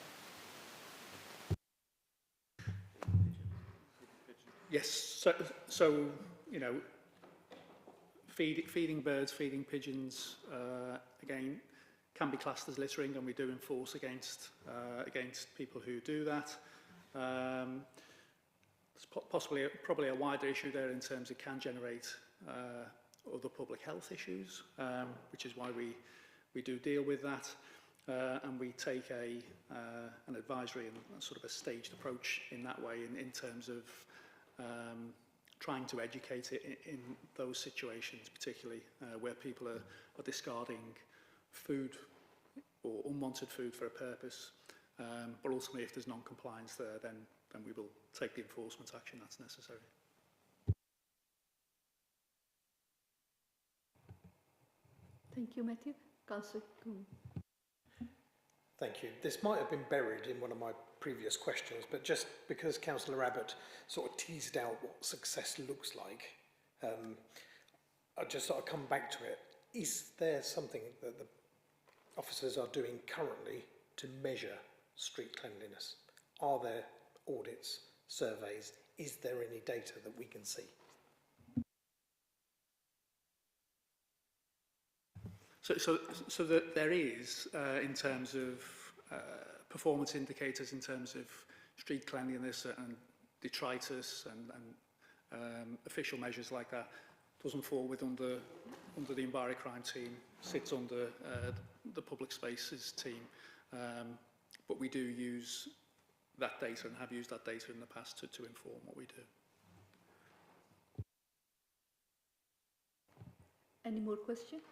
Yes, so you know, feeding birds, feeding pigeons, again, can be classed as littering, and we do enforce against people who do that. There's probably a wider issue there in terms it can generate other public health issues, which is why we do deal with that, and we take an advisory and sort of a staged approach in that way in terms of trying to educate it in those situations, particularly where people are discarding food or unwanted food for a purpose. But ultimately, if there's non-compliance there, then we will take the enforcement action that's necessary. Thank you, Matthew. Councillor Coombe. Thank you. This might have been buried in one of my previous questions, but just because Councillor Abbott sort of teased out what success looks like, I just sort of come back to it. Is there something that the officers are doing currently to measure street cleanliness? Are there audits, surveys? Is there any data that we can see? So that there is, in terms of performance indicators, in terms of street cleanliness and detritus and official measures like that, doesn't fall under the EnviroCrime team, sits under the public spaces team, but we do use that data and have used that data in the past to inform what we do. Any more questions?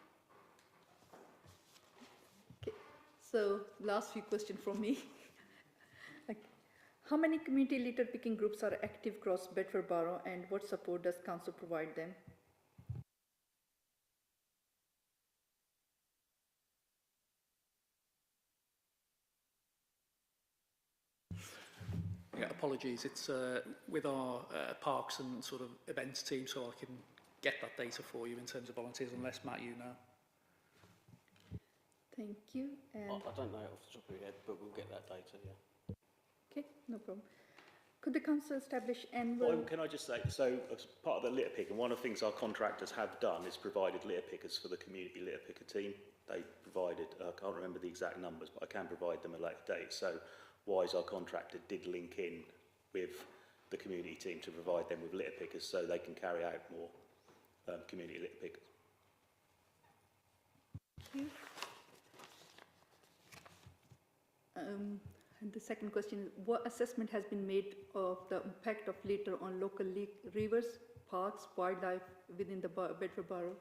Okay. So last few questions from me. How many community litter picking groups are active across Bedford Borough, and what support does council provide them? Yeah, apologies, it's with our parks and sort of events team, so I can get that data for you in terms of volunteers, unless Matt, you know. Thank you. And I don't know it off the top of your head, but we'll get that data, yeah. okay, no problem. Could the council establish annual... Well, can I just say, so as part of the litter pick, and one of the things our contractors have done is provided litter pickers for the community litter picker team. They provided, I can't remember the exact numbers, but I can provide them a later date. So Wise, our contractor, did link in with the community team to provide them with litter pickers so they can carry out more community litter pickers. Thank you. And the second question, what assessment has been made of the impact of litter on local rivers, parks, wildlife within the Bedford Borough?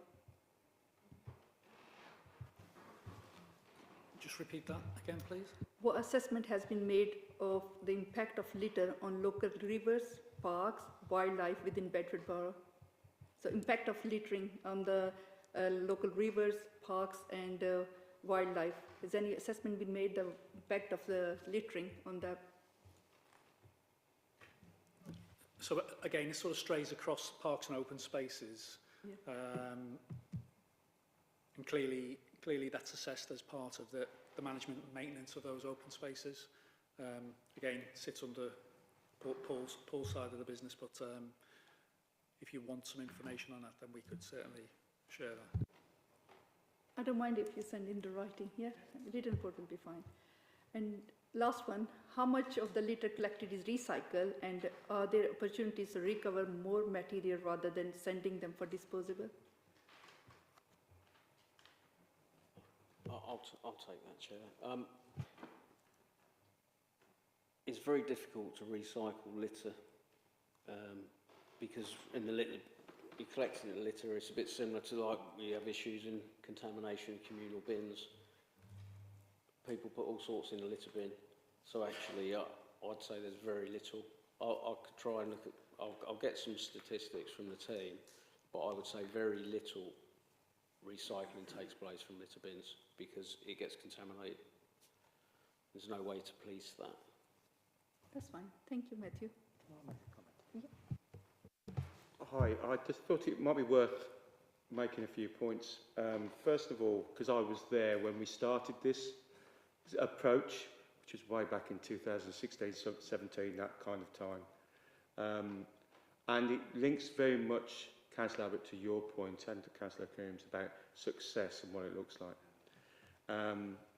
Just repeat that again, please. What assessment has been made of the impact of litter on local rivers, parks, wildlife within Bedford Borough? So impact of littering on the local rivers, parks and wildlife. Has any assessment been made the impact of the littering on that? So again, it sort of strays across parks and open spaces, Yeah. and clearly that's assessed as part of the management and maintenance of those open spaces. Again, it sits under Paul's side of the business, but if you want some information on that, then we could certainly share that. I don't mind if you send in the writing, yeah? Written report will be fine. And Last one, how much of the litter collected is recycled, and are there opportunities to recover more material rather than sending them for disposable? I'll take that, Chair. It's very difficult to recycle litter because in the litter, you're collecting the litter, it's a bit similar to like we have issues in contamination in communal bins. People put all sorts in the litter bin. So actually, I'd say there's very little. I could try and look at, I'll get some statistics from the team, but I would say very little recycling takes place from litter bins because it gets contaminated. There's no way to police that. That's fine. Thank you, Matthew. Hi, I just thought it might be worth making a few points. First of all, because I was there when we started this approach, which was way back in 2016, 17, that kind of time. And it links very much, Councillor Abbott, to your point and to Councillor Coombs about success and what it looks like.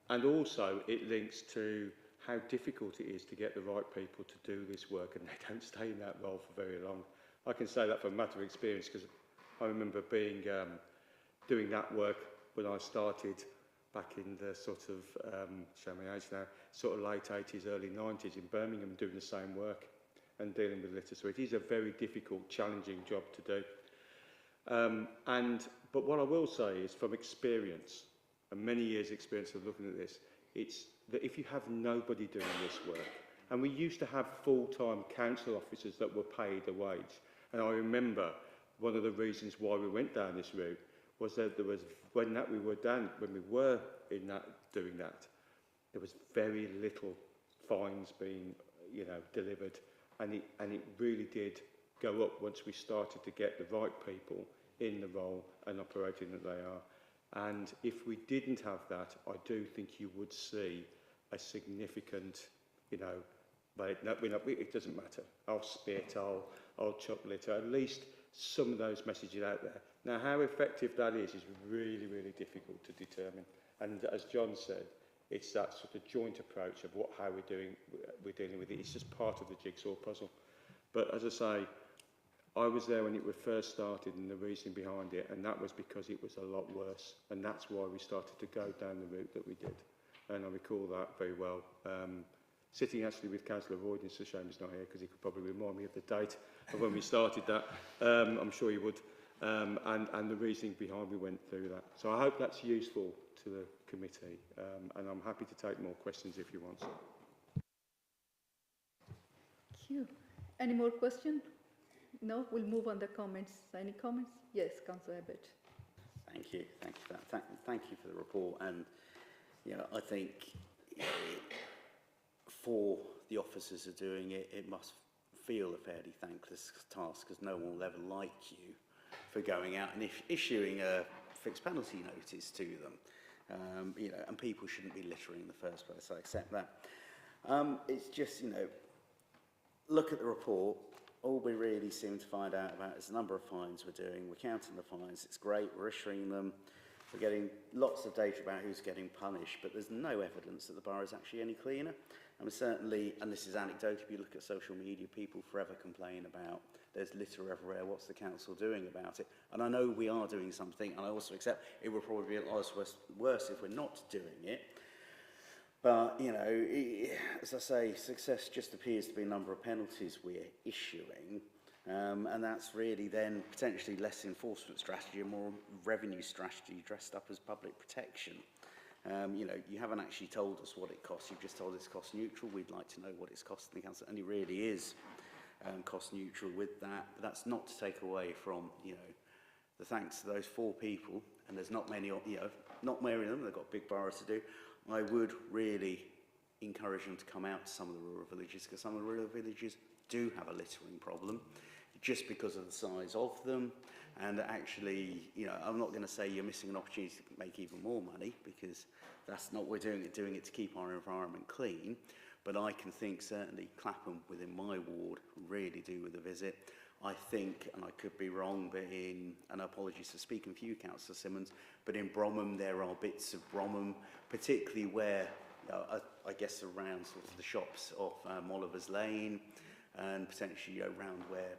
And also it links to how difficult it is to get the right people to do this work, and they don't stay in that role for very long. I can say that from a matter of experience because I remember being doing that work when I started back in the sort of, show my age now, sort of late 80s, early 90s in Birmingham, doing the same work and dealing with litter. So it is a very difficult, challenging job to do. But what I will say is from experience, and many years' experience of looking at this, it's that if you have nobody doing this work, and we used to have full-time council officers that were paid a wage, and I remember one of the reasons why we went down this route was that there was, when we were in that, doing that, there was very little fines being, delivered, and it really did go up once we started to get the right people in the role and operating that they are. And if we didn't have that, I do think you would see a significant, but it doesn't matter. I'll spit, I'll chuck litter. At least some of those messages out there. Now, how effective that is really, really difficult to determine. And as John said, it's that sort of joint approach of how we're dealing with it. It's just part of the jigsaw puzzle. But as I say, I was there when it was first started and the reasoning behind it, and that was because it was a lot worse. And that's why we started to go down the route that we did. And I recall that very well. Sitting actually with Councillor Royden, it's a shame he's not here because he could probably remind me of the date of when we started that. I'm sure he would. And the reasoning behind we went through that. So I hope that's useful to the committee. And I'm happy to take more questions if you want some. Thank you. Any more questions? No? We'll move on the comments. Any comments? Yes, Councillor Abbott. Thank you for that. Thank you for the report. And I think for the officers who are doing it, it must feel a fairly thankless task because no one will ever like you for going out and issuing a fixed penalty notice to them. And people shouldn't be littering in the first place. I accept that. It's just, look at the report. All we really seem to find out about is the number of fines we're doing. We're counting the fines. It's great. We're issuing them. We're getting lots of data about who's getting punished, but there's no evidence that the borough is actually any cleaner. And certainly, and this is anecdotal, if you look at social media, people forever complain about there's litter everywhere, what's the council doing about it? And I know we are doing something, and I also accept it would probably be a lot worse if we're not doing it. But, as I say, success just appears to be a number of penalties we're issuing. And that's really then potentially less enforcement strategy and more revenue strategy dressed up as public protection. You haven't actually told us what it costs. You've just told us it's cost neutral. We'd like to know what it's costing the council, and it really is cost neutral with that. But that's not to take away from, the thanks to those 4 people, and there's not many, not many of them. They've got big borough to do. I would really encourage them to come out to some of the rural villages because some of the rural villages do have a littering problem just because of the size of them. And actually, I'm not going to say you're missing an opportunity to make even more money because that's not what we're doing it to keep our environment clean. But I can think certainly Clapham within my ward really do with a visit. I think, and I could be wrong, but and apologies for speaking for you, Councillor Simmons, but in Bromham there are bits of Bromham, particularly where I guess, around sort of the shops off Oliver's Lane and potentially around where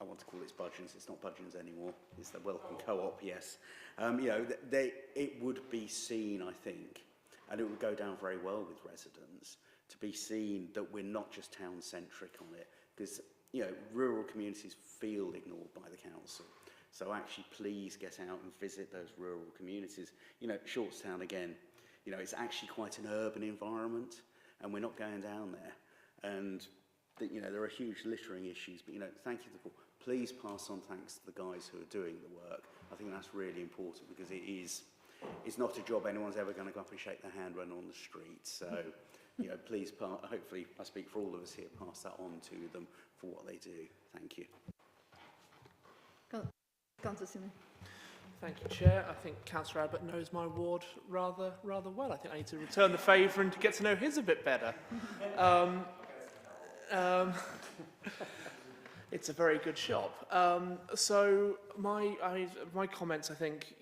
I want to call it Budgeons. It's not Budgeons anymore. It's the Welcome Co-op, yes. It would be seen, I think, and it would go down very well with residents, to be seen that we're not just town-centric on it, because, rural communities feel ignored by the council. So actually, please get out and visit those rural communities. Shortstown, again, it's actually quite an urban environment, and we're not going down there. And, there are huge littering issues, but, thank you. Please pass on thanks to the guys who are doing the work. I think that's really important, because it's not a job anyone's ever going to go up and shake their hand when on the street. So, please, hopefully, I speak for all of us here, pass that on to them for what they do. Thank you. Councillor Simon. Thank you, Chair. I think Councillor Abbott knows my ward rather well. I think I need to return the favour and get to know his a bit better. It's a very good shop. So my comments, I think,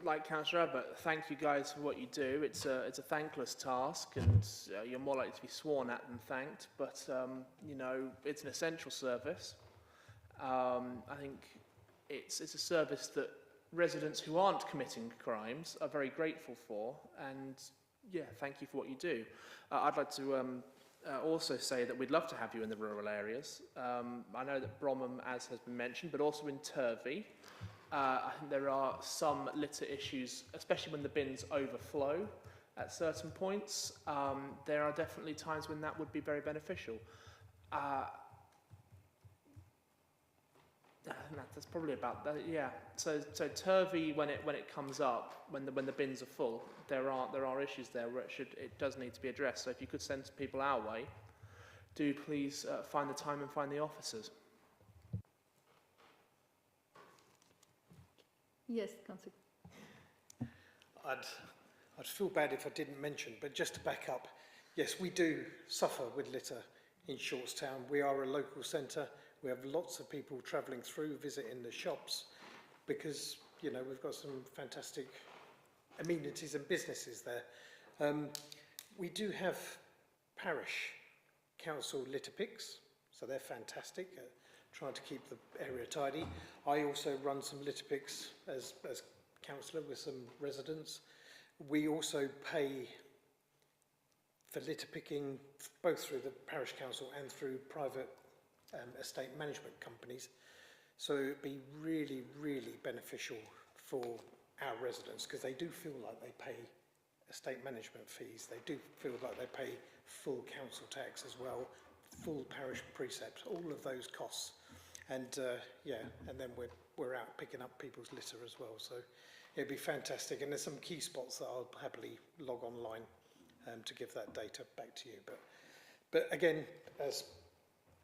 like Councillor Abbott, thank you guys for what you do. It's a thankless task, and you're more likely to be sworn at than thanked. But it's an essential service. I think it's a service that residents who aren't committing crimes are very grateful for. And thank you for what you do. I'd like to also say that we'd love to have you in the rural areas. I know that Bromham, as has been mentioned, but also in Turvey. I think there are some litter issues, especially when the bins overflow at certain points. There are definitely times when that would be very beneficial. That's probably about that. Yeah. So Turvey, when it comes up, when the bins are full, there are issues there where it does need to be addressed. So if you could send people our way, do please find the time and find the officers. Yes, Councillor. I'd feel bad if I didn't mention, but just to back up, yes, we do suffer with litter in Shortstown. We are a local centre. We have lots of people travelling through, visiting the shops, because, we've got some fantastic amenities and businesses there. We do have parish council litter picks, so they're fantastic at trying to keep the area tidy. I also run some litter picks as councillor with some residents. We also pay for litter picking both through the parish council and through private estate management companies. So it'd be really, really beneficial for our residents, because they do feel like they pay estate management fees. They do feel like they pay full council tax as well, full parish precepts, all of those costs. And and then we're out picking up people's litter as well. So it'd be fantastic. And there's some key spots that I'll happily log online to give that data back to you. But again, as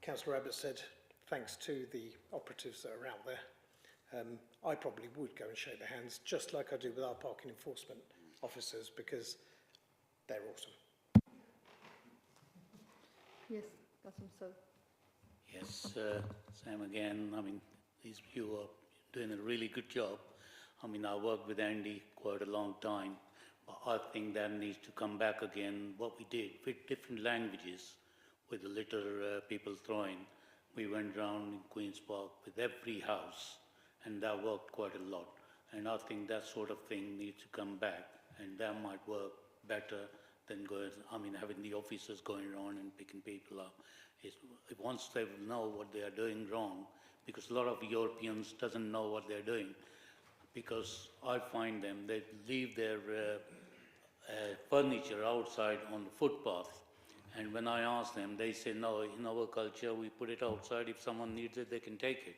Councillor Abbott said, thanks to the operatives that are out there, I probably would go and shake their hands, just like I do with our parking enforcement officers, because they're awesome. Yes, Councillor Sir. Yes, Sam again. You are doing a really good job. I worked with Andy quite a long time, but I think that needs to come back again. What we did with different languages, with the litter people throwing, we went around in Queen's Park with every house, and that worked quite a lot. And I think that sort of thing needs to come back, and that might work better than having the officers going around and picking people up. Once they know what they are doing wrong, because a lot of Europeans doesn't know what they're doing, because I find them, they leave their furniture outside on the footpath. And when I ask them, they say, no, in our culture, we put it outside. If someone needs it, they can take it.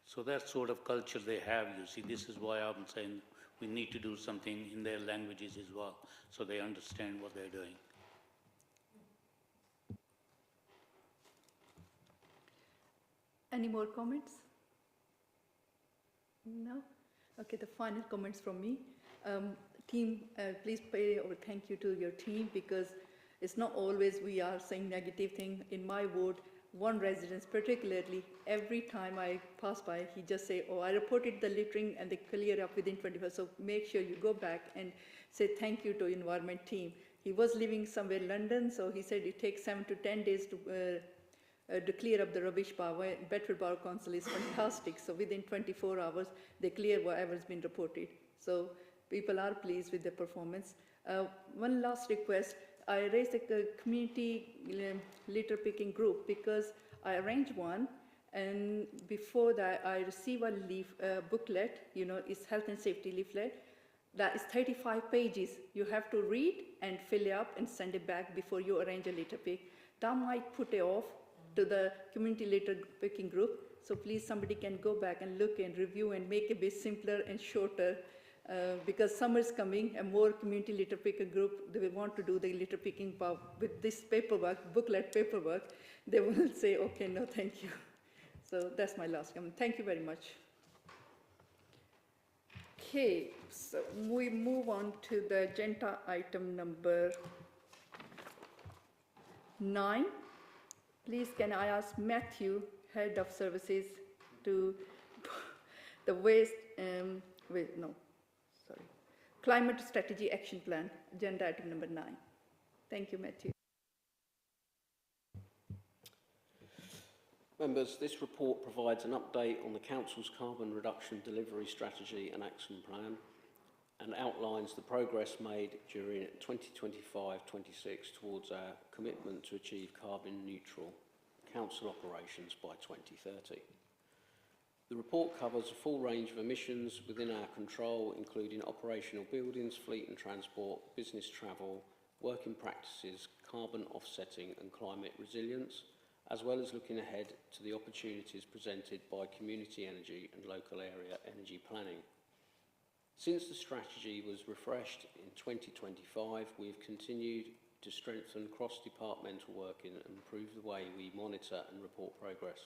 So that sort of culture they have, you see. This is why I'm saying we need to do something in their languages as well, so they understand what they're doing. Any more comments? No? Okay, the final comments from me. Team, please pay our thank you to your team, because it's not always we are saying negative thing. In my ward, one resident particularly, every time I pass by, he just say, oh, I reported the littering, and they clear up within 24 hours. So make sure you go back and say thank you to environment team. he was living somewhere in London, so he said it takes 7 to 10 days to clear up the rubbish pile. Bedford Borough Council is fantastic, so within 24 hours, they clear whatever's been reported. So people are pleased with the performance. One last request, I raised a community litter picking group because I arranged one, and before that I received a booklet, it's health and safety leaflet, that is 35 pages. You have to read and fill it up and send it back before you arrange a litter pick. That might put it off to the community litter picking group, so please somebody can go back and look and review and make it a bit simpler and shorter. Because summer is coming, and more community litter picker group, they will want to do the litter picking with this paperwork, booklet paperwork, they will say, okay, no, thank you. So that's my last comment. Thank you very much. Okay, so we move on to the agenda item number 9. Please, can I ask Matthew, Head of Services, to the waste, Climate Strategy Action Plan, agenda item number 9. Thank you, Matthew. Members, this report provides an update on the Council's carbon reduction delivery strategy and action plan and outlines the progress made during 2025-26 towards our commitment to achieve carbon neutral council operations by 2030. The report covers a full range of emissions within our control, including operational buildings, fleet and transport, business travel, working practices, carbon offsetting and climate resilience, as well as looking ahead to the opportunities presented by community energy and local area energy planning. Since the strategy was refreshed in 2025, we have continued to strengthen cross-departmental working and improve the way we monitor and report progress.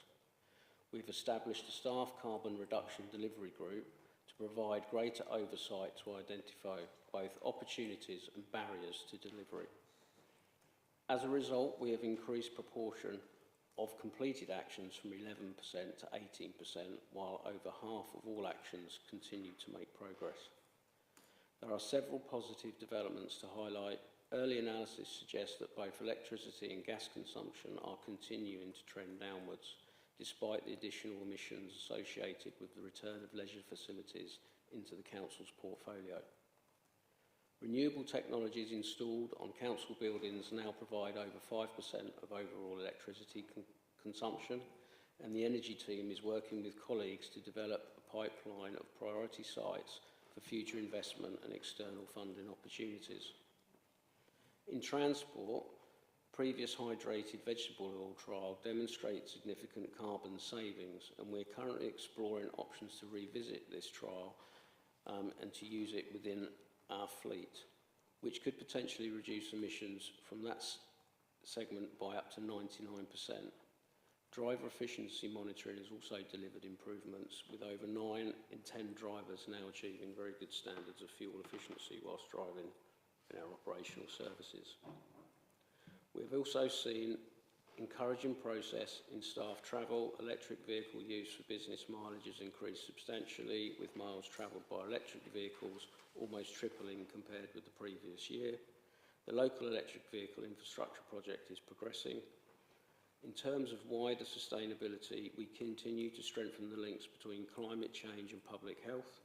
We've established a staff carbon reduction delivery group to provide greater oversight to identify both opportunities and barriers to delivery. As a result, we have increased proportion of completed actions from 11% to 18%, while over half of all actions continue to make progress. There are several positive developments to highlight. Early analysis suggests that both electricity and gas consumption are continuing to trend downwards, despite the additional emissions associated with the return of leisure facilities into the Council's portfolio. Renewable technologies installed on Council buildings now provide over 5% of overall electricity consumption, and the Energy team is working with colleagues to develop a pipeline of priority sites for future investment and external funding opportunities. In transport, previous hydrated vegetable oil trial demonstrates significant carbon savings, and we're currently exploring options to revisit this trial and to use it within our fleet, which could potentially reduce emissions from that segment by up to 99%. Driver efficiency monitoring has also delivered improvements, with over 9 in 10 drivers now achieving very good standards of fuel efficiency whilst driving in our operational services. We've also seen encouraging process in staff travel. Electric vehicle use for business mileage has increased substantially, with miles travelled by electric vehicles almost tripling compared with the previous year. The local electric vehicle infrastructure project is progressing. In terms of wider sustainability, we continue to strengthen the links between climate change and public health,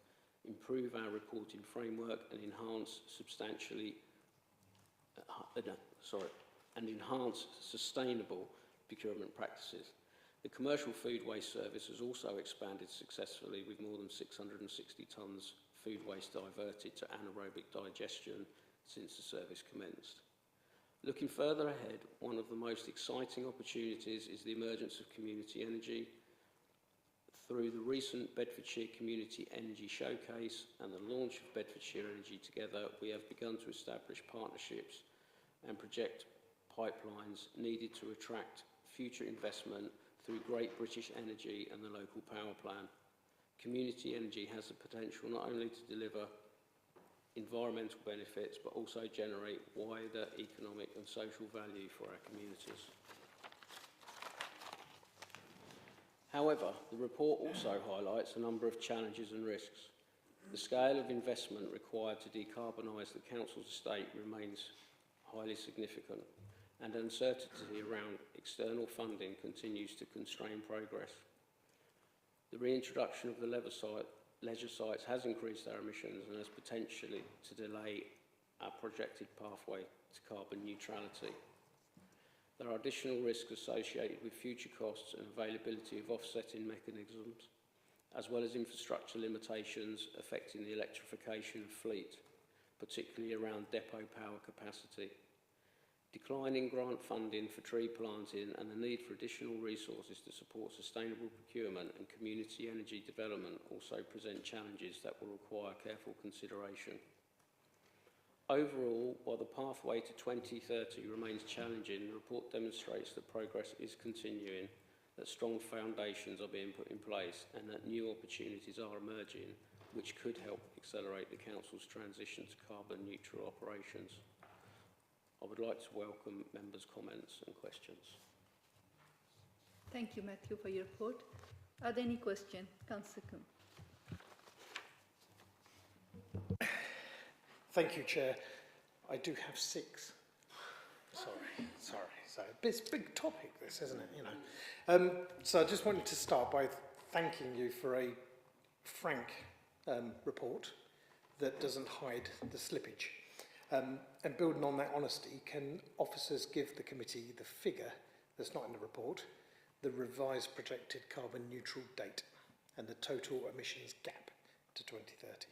improve our reporting framework and enhance sustainable procurement practices. The commercial food waste service has also expanded successfully, with more than 660 tonnes food waste diverted to anaerobic digestion since the service commenced. Looking further ahead, one of the most exciting opportunities is the emergence of community energy. Through the recent Bedfordshire Community Energy Showcase and the launch of Bedfordshire Energy Together, we have begun to establish partnerships and project pipelines needed to attract future investment through Great British Energy and the local power plan. Community energy has the potential not only to deliver environmental benefits but also generate wider economic and social value for our communities. However, the report also highlights a number of challenges and risks. The scale of investment required to decarbonise the Council's estate remains highly significant, and uncertainty around external funding continues to constrain progress. The reintroduction of the leisure sites has increased our emissions and has potentially to delay our projected pathway to carbon neutrality. There are additional risks associated with future costs and availability of offsetting mechanisms, as well as infrastructure limitations affecting the electrification of fleet, particularly around depot power capacity. Declining grant funding for tree planting and the need for additional resources to support sustainable procurement and community energy development also present challenges that will require careful consideration. Overall, while the pathway to 2030 remains challenging, the report demonstrates that progress is continuing, that strong foundations are being put in place, and that new opportunities are emerging, which could help accelerate the Council's transition to carbon neutral operations. I would like to welcome members' comments and questions. Thank you, Matthew, for your report. Are there any questions? Councillor Coombe. Thank you, Chair. I do have 6. Sorry. So it's a big topic, this, isn't it? You know. So I just wanted to start by thanking you for a frank report that doesn't hide the slippage. And building on that honesty, can officers give the committee the figure that's not in the report, the revised projected carbon neutral date, and the total emissions gap to 2030?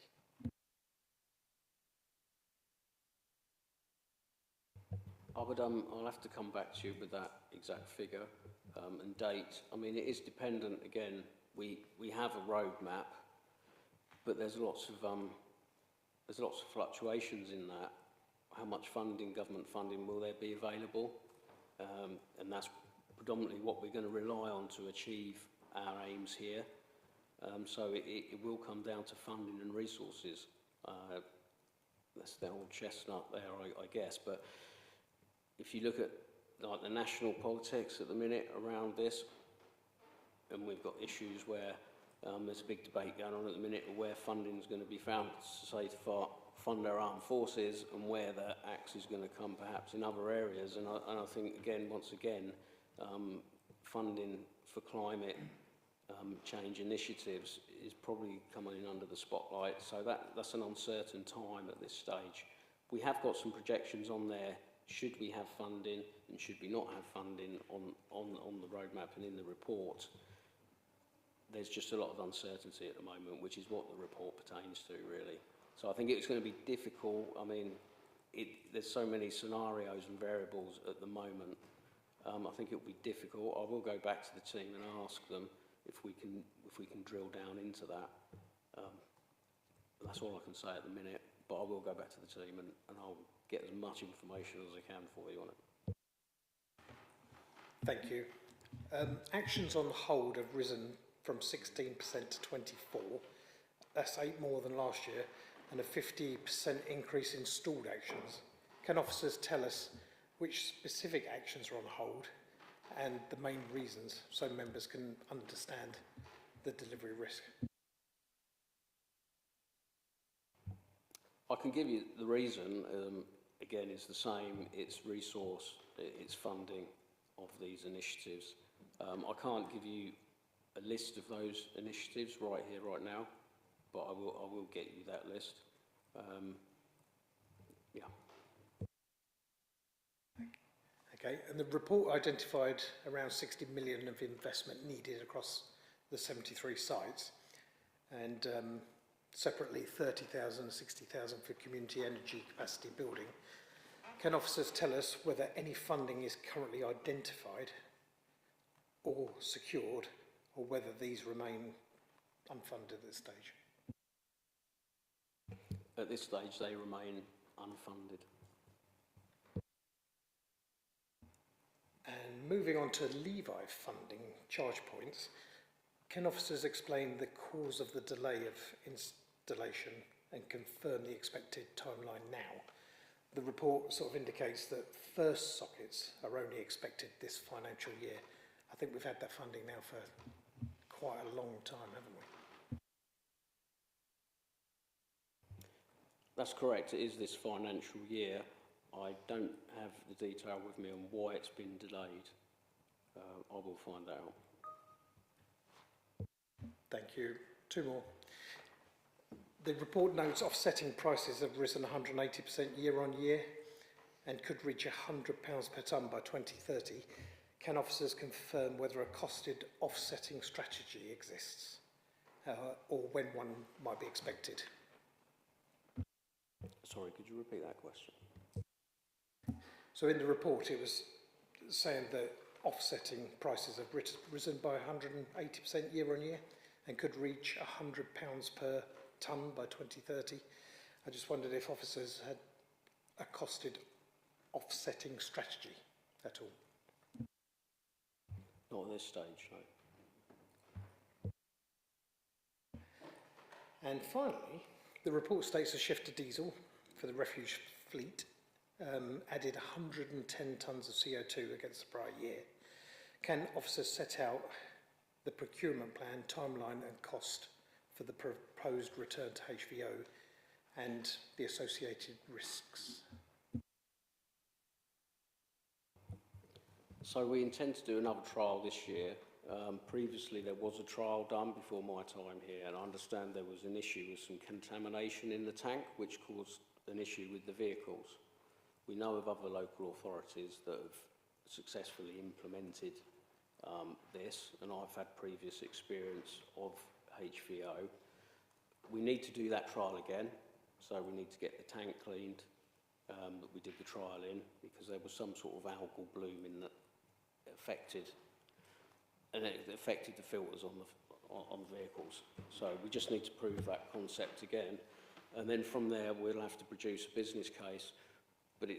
I'll have to come back to you with that exact figure and date. I mean, it is dependent. Again, we have a roadmap, but there's lots of fluctuations in that. How much funding, government funding, will there be available? And that's predominantly what we're going to rely on to achieve our aims here. So it will come down to funding and resources. That's the old chestnut there, I guess. But if you look at like the national politics at the minute around this, and we've got issues where there's a big debate going on at the minute of where funding is going to be found, say, to fund our armed forces, and where the axe is going to come perhaps in other areas. And I think, again, once again, funding for climate change initiatives is probably coming in under the spotlight. So that's an uncertain time at this stage. We have got some projections on there. Should we have funding and should we not have funding on the roadmap and in the report? There's just a lot of uncertainty at the moment, which is what the report pertains to, really. So I think it's going to be difficult. I mean, there's so many scenarios and variables at the moment. I think it will be difficult. I will go back to the team and ask them if we can drill down into that. That's all I can say at the minute. But I will go back to the team and I'll get as much information as I can for you on it. Thank you. Actions on hold have risen from 16% to 24%. That's 8 more than last year, and a 50% increase in stalled actions. Can officers tell us which specific actions are on hold and the main reasons so members can understand the delivery risk? I can give you the reason. Again, it's the same. It's resource, it's funding of these initiatives. I can't give you a list of those initiatives right here, right now, but I will get you that list. Yeah. Okay, and the report identified around 60 million of investment needed across the 73 sites, and separately 30,000, 60,000 for community energy capacity building. Can officers tell us whether any funding is currently identified or secured, or whether these remain unfunded at this stage? At this stage, they remain unfunded. And moving on to Levi funding charge points, can officers explain the cause of the delay of installation and confirm the expected timeline now? The report sort of indicates that first sockets are only expected this financial year. I think we've had that funding now for quite a long time, haven't we? That's correct. It is this financial year. I don't have the detail with me on why it's been delayed. I will find out. Thank you. Two more. The report notes offsetting prices have risen 180% year on year and could reach £100 per tonne by 2030. Can officers confirm whether a costed offsetting strategy exists or when one might be expected? Sorry, could you repeat that question? So in the report it was saying that offsetting prices have risen by 180% year on year and could reach £100 per tonne by 2030. I just wondered if officers had a costed offsetting strategy at all. Not at this stage, no. And finally, the report states a shift to diesel for the refuge fleet added 110 tonnes of CO2 against the prior year. Can officers set out the procurement plan, timeline and cost for the proposed return to HVO and the associated risks? So we intend to do another trial this year. Previously there was a trial done before my time here, and I understand there was an issue with some contamination in the tank which caused an issue with the vehicles. We know of other local authorities that have successfully implemented this, and I've had previous experience of HVO. We need to do that trial again, so we need to get the tank cleaned that we did the trial in, because there was some sort of algal bloom in that affected the filters on the vehicles. So we just need to prove that concept again, and then from there we'll have to produce a business case. But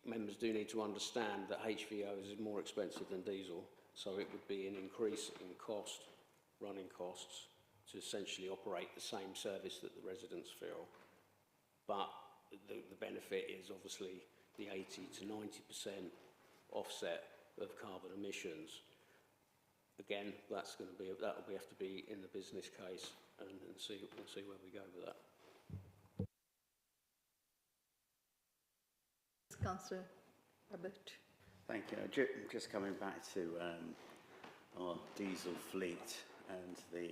members do need to understand that HVO is more expensive than diesel, so it would be an increase in cost, running costs, to essentially operate the same service that the residents feel. But the benefit is obviously the 80 to 90% offset of carbon emissions. Again, that'll have to be in the business case, and we'll see where we go with that. Councillor Abbott. Thank you. Just coming back to our diesel fleet and the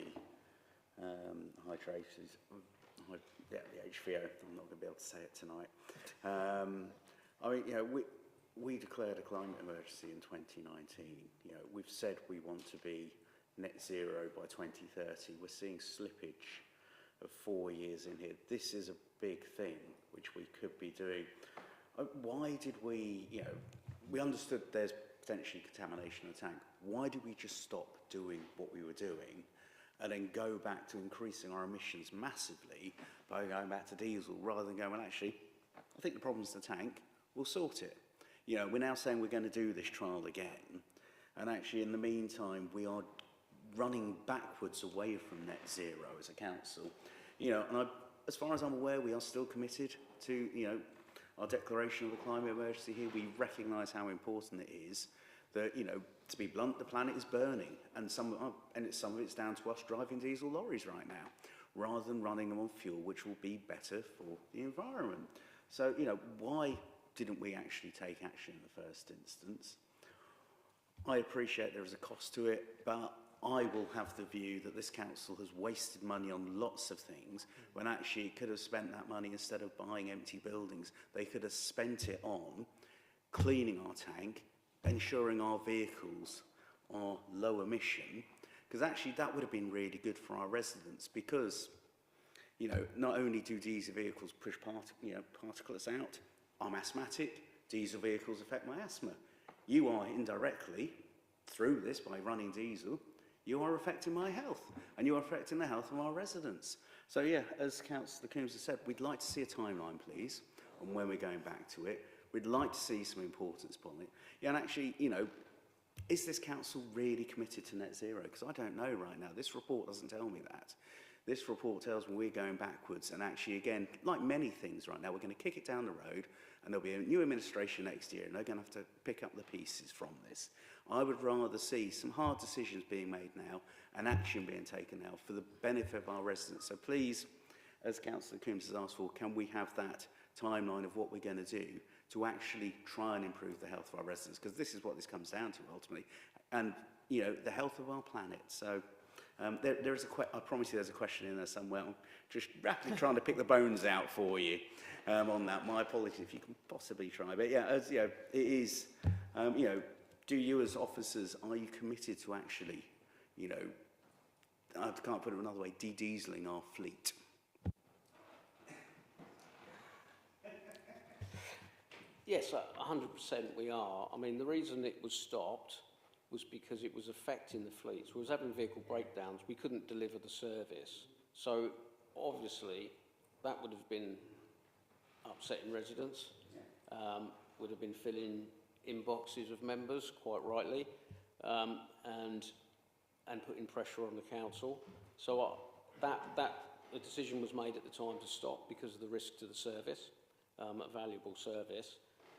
the HVO. I'm not going to be able to say it tonight. I mean, you know, we declared a climate emergency in 2019. You know, we've said we want to be net zero by 2030. We're seeing slippage of 4 years in here. This is a big thing which we could be doing. Why did we, you know, we understood there's potentially contamination in the tank. Why did we just stop doing what we were doing and then go back to increasing our emissions massively by going back to diesel, rather than going, well, actually, I think the problem's the tank, we'll sort it. You know, we're now saying we're going to do this trial again, and actually in the meantime we are running backwards away from net zero as a council. You know, and as far as I'm aware, we are still committed to, you know, our declaration of the climate emergency here. We recognise how important it is that, you know, to be blunt, the planet is burning, and some of it's down to us driving diesel lorries right now, rather than running them on fuel, which will be better for the environment. So, you know, why didn't we actually take action in the first instance? I appreciate there is a cost to it, but I will have the view that this council has wasted money on lots of things when actually it could have spent that money, instead of buying empty buildings, they could have spent it on cleaning our tank, ensuring our vehicles are low emission, because actually that would have been really good for our residents, because, you know, not only do diesel vehicles push particulates out, I'm asthmatic, diesel vehicles affect my asthma. You are indirectly, through this, by running diesel, you are affecting my health, and you are affecting the health of our residents. So yeah, as Councillor Coombs has said, we'd like to see a timeline, please, on when we're going back to it. We'd like to see some importance upon it. Yeah, and actually, you know, is this council really committed to net zero? Because I don't know right now. This report doesn't tell me that. This report tells me we're going backwards, and actually, again, like many things right now, we're going to kick it down the road, and there'll be a new administration next year, and they're going to have to pick up the pieces from this. I would rather see some hard decisions being made now and action being taken now for the benefit of our residents. So please, as Councillor Coombs has asked for, can we have that timeline of what we're going to do to actually try and improve the health of our residents, because this is what this comes down to ultimately, and you know, the health of our planet. So there is I promise you there's a question in there somewhere. I'm just rapidly trying to pick the bones out for you on that. My apologies if you can possibly try, but yeah, as you know, it is, you know, do you as officers, are you committed to actually, you know, I can't put it another way, de-dieselling our fleet? Yes, 100% we are. I mean, the reason it was stopped was because it was affecting the fleets. We was having vehicle breakdowns. We couldn't deliver the service. So, obviously, that would have been upsetting residents, would have been filling inboxes of members, quite rightly, and putting pressure on the council. So the decision was made at the time to stop because of the risk to the service, a valuable service.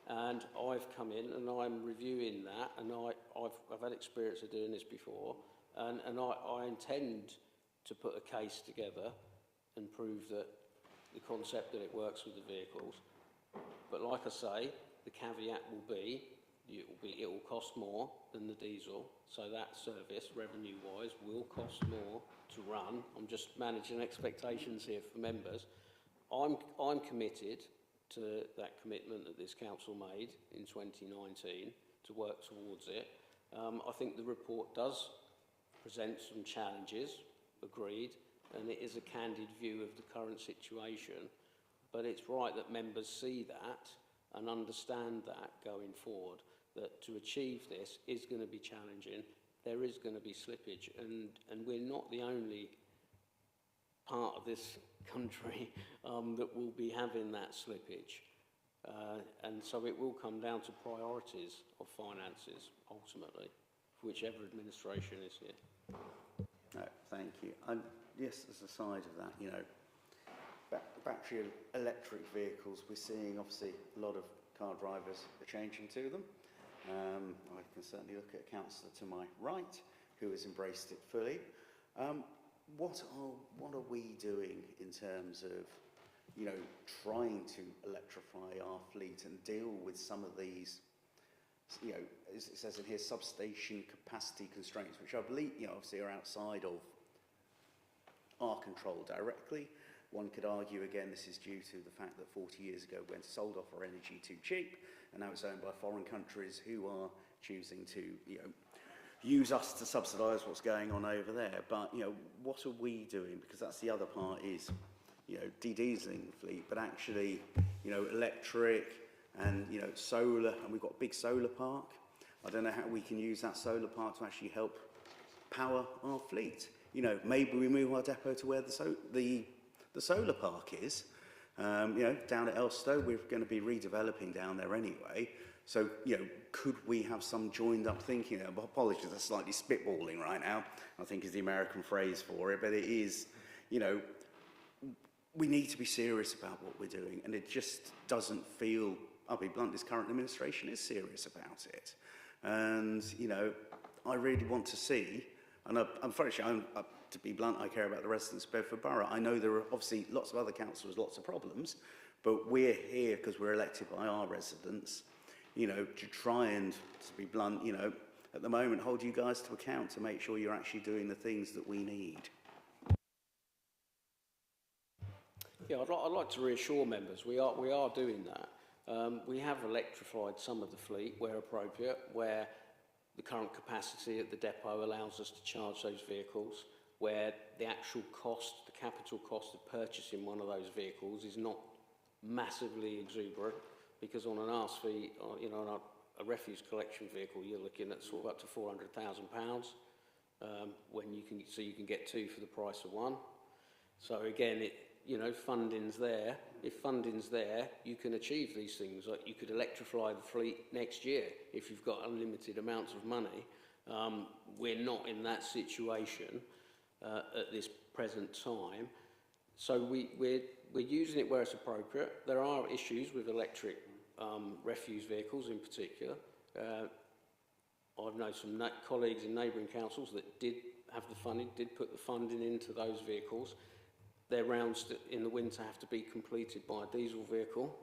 And I've come in and I'm reviewing that, and I've had experience of doing this before, and I intend to put a case together and prove that the concept that it works with the vehicles. But like I say, the caveat will be it will cost more than the diesel, so that service, revenue-wise, will cost more to run. I'm just managing expectations here for members. I'm committed to that commitment that this council made in 2019 to work towards it. I think the report does present some challenges, agreed, and it is a candid view of the current situation, but it's right that members see that and understand that going forward, that to achieve this is going to be challenging. There is going to be slippage, and we're not the only part of this country that will be having that slippage. And so it will come down to priorities of finances, ultimately, for whichever administration is here. No, thank you. And yes, as a side of that, you know, battery electric vehicles, we're seeing obviously a lot of car drivers are changing to them. I can certainly look at a councillor to my right who has embraced it fully. What are we doing in terms of, you know, trying to electrify our fleet and deal with some of these, you know, as it says in here, substation capacity constraints, which I believe, you know, obviously are outside of our control directly. One could argue, again, this is due to the fact that 40 years ago we sold off our energy too cheap, and now it's owned by foreign countries who are choosing to, you know, use us to subsidise what's going on over there. But, you know, what are we doing? Because that's the other part is, you know, de-dieselling the fleet, but actually, you know, electric and, you know, solar, and we've got a big solar park. I don't know how we can use that solar park to actually help power our fleet. You know, maybe we move our depot to where the solar park is. You know, down at Elstow, we're going to be redeveloping down there anyway. So, you know, could we have some joined up thinking there? Apologies, that's slightly spitballing right now, I think is the American phrase for it. But it is, you know, we need to be serious about what we're doing. And it just doesn't feel, I'll be blunt, this current administration is serious about it. And, you know, I really want to see, and unfortunately, to be blunt, I care about the residents of Bedford Borough. I know there are obviously lots of other councillors, lots of problems, but we're here because we're elected by our residents, you know, to try and, to be blunt, you know, at the moment, hold you guys to account to make sure you're actually doing the things that we need. Yeah, I'd like to reassure members, we are doing that. We have electrified some of the fleet where appropriate, where the current capacity at the depot allows us to charge those vehicles, where the actual cost, the capital cost of purchasing one of those vehicles is not massively exuberant, because on an RSV, you know, on a refuse collection vehicle, you're looking at sort of up to £400,000, when you can get two for the price of one. So again, you know, funding's there. If funding's there, you can achieve these things. Like you could electrify the fleet next year if you've got unlimited amounts of money. We're not in that situation at this present time. So we're using it where it's appropriate. There are issues with electric refuse vehicles in particular. I've known some colleagues in neighbouring councils that did have the funding, did put the funding into those vehicles. their rounds in the winter have to be completed by a diesel vehicle.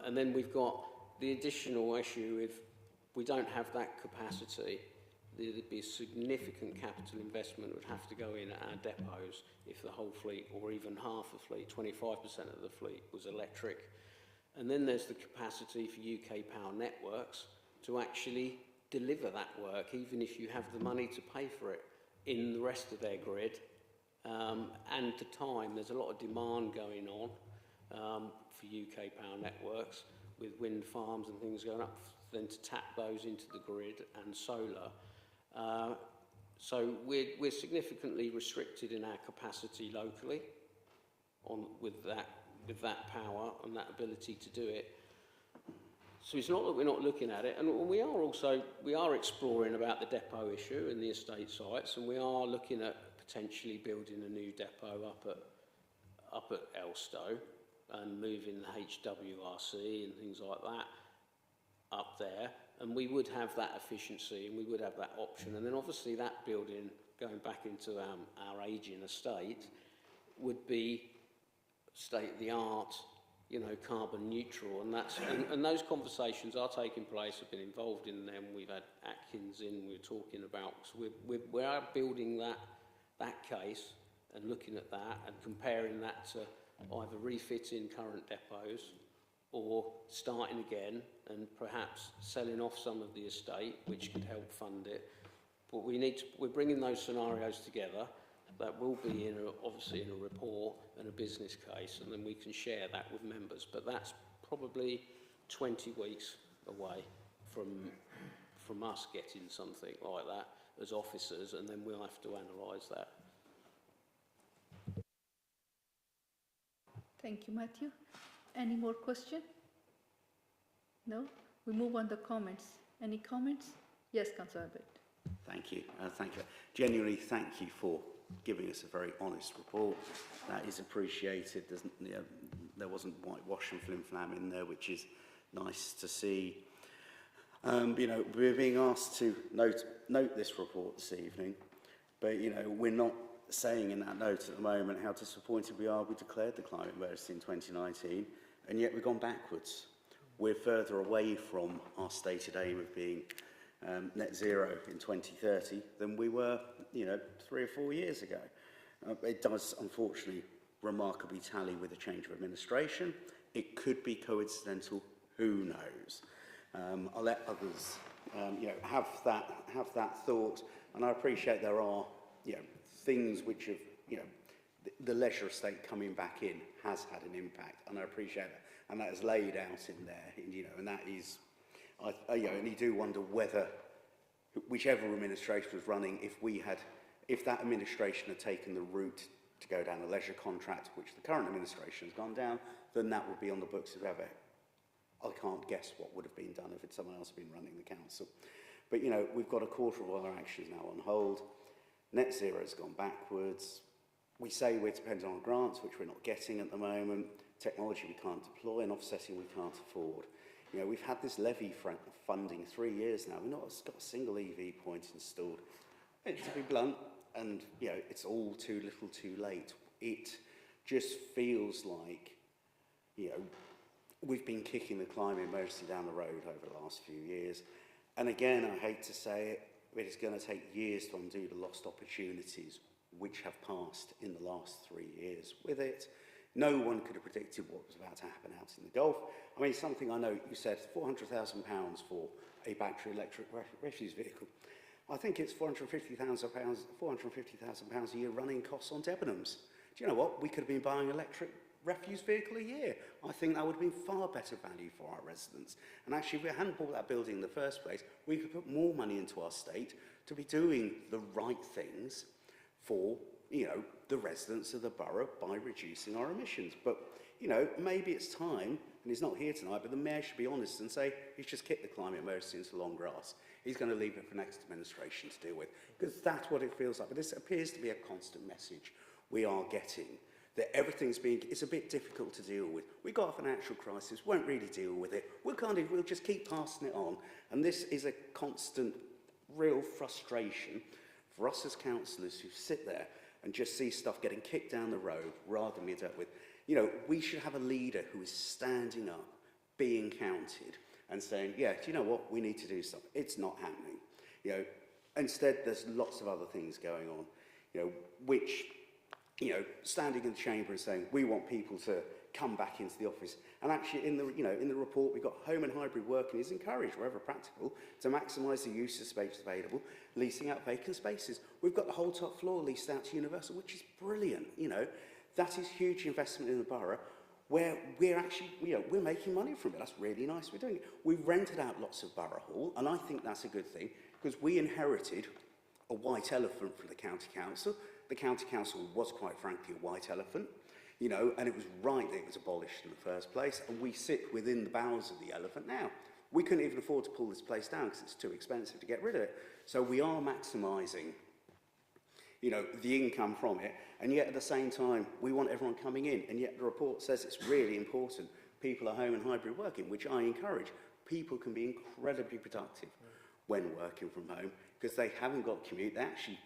And then we've got the additional issue if we don't have that capacity, there'd be a significant capital investment would have to go in at our depots if the whole fleet, or even half the fleet, 25% of the fleet was electric. And then there's the capacity for UK Power Networks to actually deliver that work, even if you have the money to pay for it in the rest of their grid. And the time, there's a lot of demand going on for UK Power Networks with wind farms and things going up, then to tap those into the grid and solar. So we're significantly restricted in our capacity locally with that power and that ability to do it. So it's not that we're not looking at it, and we are exploring about the depot issue and the estate sites, and we are looking at potentially building a new depot up at Elstow and moving the HWRC and things like that up there, and we would have that efficiency and we would have that option. And then obviously that building, going back into our ageing estate, would be state-of-the-art, you know, carbon neutral, and those conversations are taking place. I've been involved in them. We've had Atkins in. We're talking about. So we are building that case and looking at that and comparing that to either refitting current depots or starting again and perhaps selling off some of the estate, which could help fund it. But we're bringing those scenarios together. That will be obviously in a report and a business case, and then we can share that with members. But that's probably 20 weeks away from us getting something like that as officers, and then we'll have to analyse that. Thank you, Matthew. Any more questions? No? We move on to comments. Any comments? Yes, Councillor Abbott. Thank you. Thank you. Genuinely, thank you for giving us a very honest report. That is appreciated. There wasn't whitewash and flim-flam in there, which is nice to see. You know, we're being asked to note this report this evening, but, you know, we're not saying in that note at the moment how disappointed we are we declared the climate emergency in 2019, and yet we've gone backwards. We're further away from our stated aim of being net zero in 2030 than we were, you know, 3 or 4 years ago. It does, unfortunately, remarkably tally with a change of administration. It could be coincidental. Who knows? I'll let others, you know, have that thought. And I appreciate there are, you know, things which have, you know, the leisure estate coming back in has had an impact, and I appreciate that. And that is laid out in there, you know, and that is. You know, and you do wonder whether, whichever administration was running, if that administration had taken the route to go down a leisure contract, which the current administration has gone down, then that would be on the books of ever. I can't guess what would have been done if someone else had been running the council. But, you know, we've got a quarter of our actions now on hold. Net zero has gone backwards. We say we're dependent on grants, which we're not getting at the moment. Technology we can't deploy, and offsetting we can't afford. You know, we've had this levy funding 3 years now. We've not got a single EV point installed. And to be blunt, and, you know, it's all too little too late. It just feels like, you know, we've been kicking the climate emergency down the road over the last few years. And again, I hate to say it, but it's going to take years to undo the lost opportunities which have passed in the last 3 years with it. No one could have predicted what was about to happen out in the Gulf. I mean, something I know you said, £400,000 for a battery electric refuse vehicle. I think it's £450,000 a year running costs on Debenhams. Do you know what? We could have been buying an electric refuse vehicle a year. I think that would have been far better value for our residents. And actually, if we hadn't bought that building in the first place, we could put more money into our state to be doing the right things for, you know, the residents of the borough by reducing our emissions. But, you know, maybe it's time, and he's not here tonight, but the mayor should be honest and say he's just kicked the climate emergency into long grass. He's going to leave it for next administration to deal with, because that's what it feels like. But this appears to be a constant message we are getting, that it's a bit difficult to deal with. We've got a financial crisis, won't really deal with it. We'll just keep passing it on. And this is a constant, real frustration for us as councillors who sit there and just see stuff getting kicked down the road rather than be dealt with. You know, we should have a leader who is standing up, being counted, and saying, yeah, do you know what, we need to do stuff. It's not happening. You know, instead, there's lots of other things going on, you know, which, you know, standing in the chamber and saying, we want people to come back into the office. And actually, in the report, we've got home and hybrid working is encouraged, wherever practical, to maximise the use of space available, leasing out vacant spaces. We've got the whole top floor leased out to Universal, which is brilliant, you know. That is huge investment in the borough, where we're actually, you know, we're making money from it. That's really nice we're doing it. We've rented out lots of Borough Hall, and I think that's a good thing, because we inherited a white elephant from the County Council. The County Council was, quite frankly, a white elephant, you know, and it was right that it was abolished in the first place, and we sit within the bowels of the elephant now. We couldn't even afford to pull this place down because it's too expensive to get rid of it. So we are maximising, you know, the income from it, and yet at the same time, we want everyone coming in, and yet the report says it's really important people are home and hybrid working, which I encourage. People can be incredibly productive when working from home, because they haven't got to commute. They actually,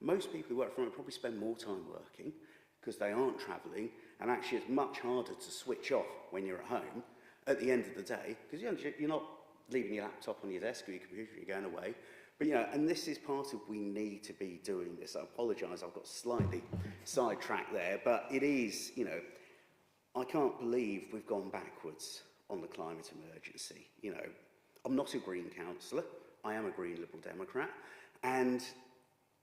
most people who work from home probably spend more time working, because they aren't travelling, and actually it's much harder to switch off when you're at home at the end of the day, because you're not leaving your laptop on your desk or your computer, you're going away. But, you know, and this is part of, we need to be doing this. I apologise, I've got slightly sidetracked there, but it is, you know, I can't believe we've gone backwards on the climate emergency. You know, I'm not a Green councillor, I am a Green Liberal Democrat, and,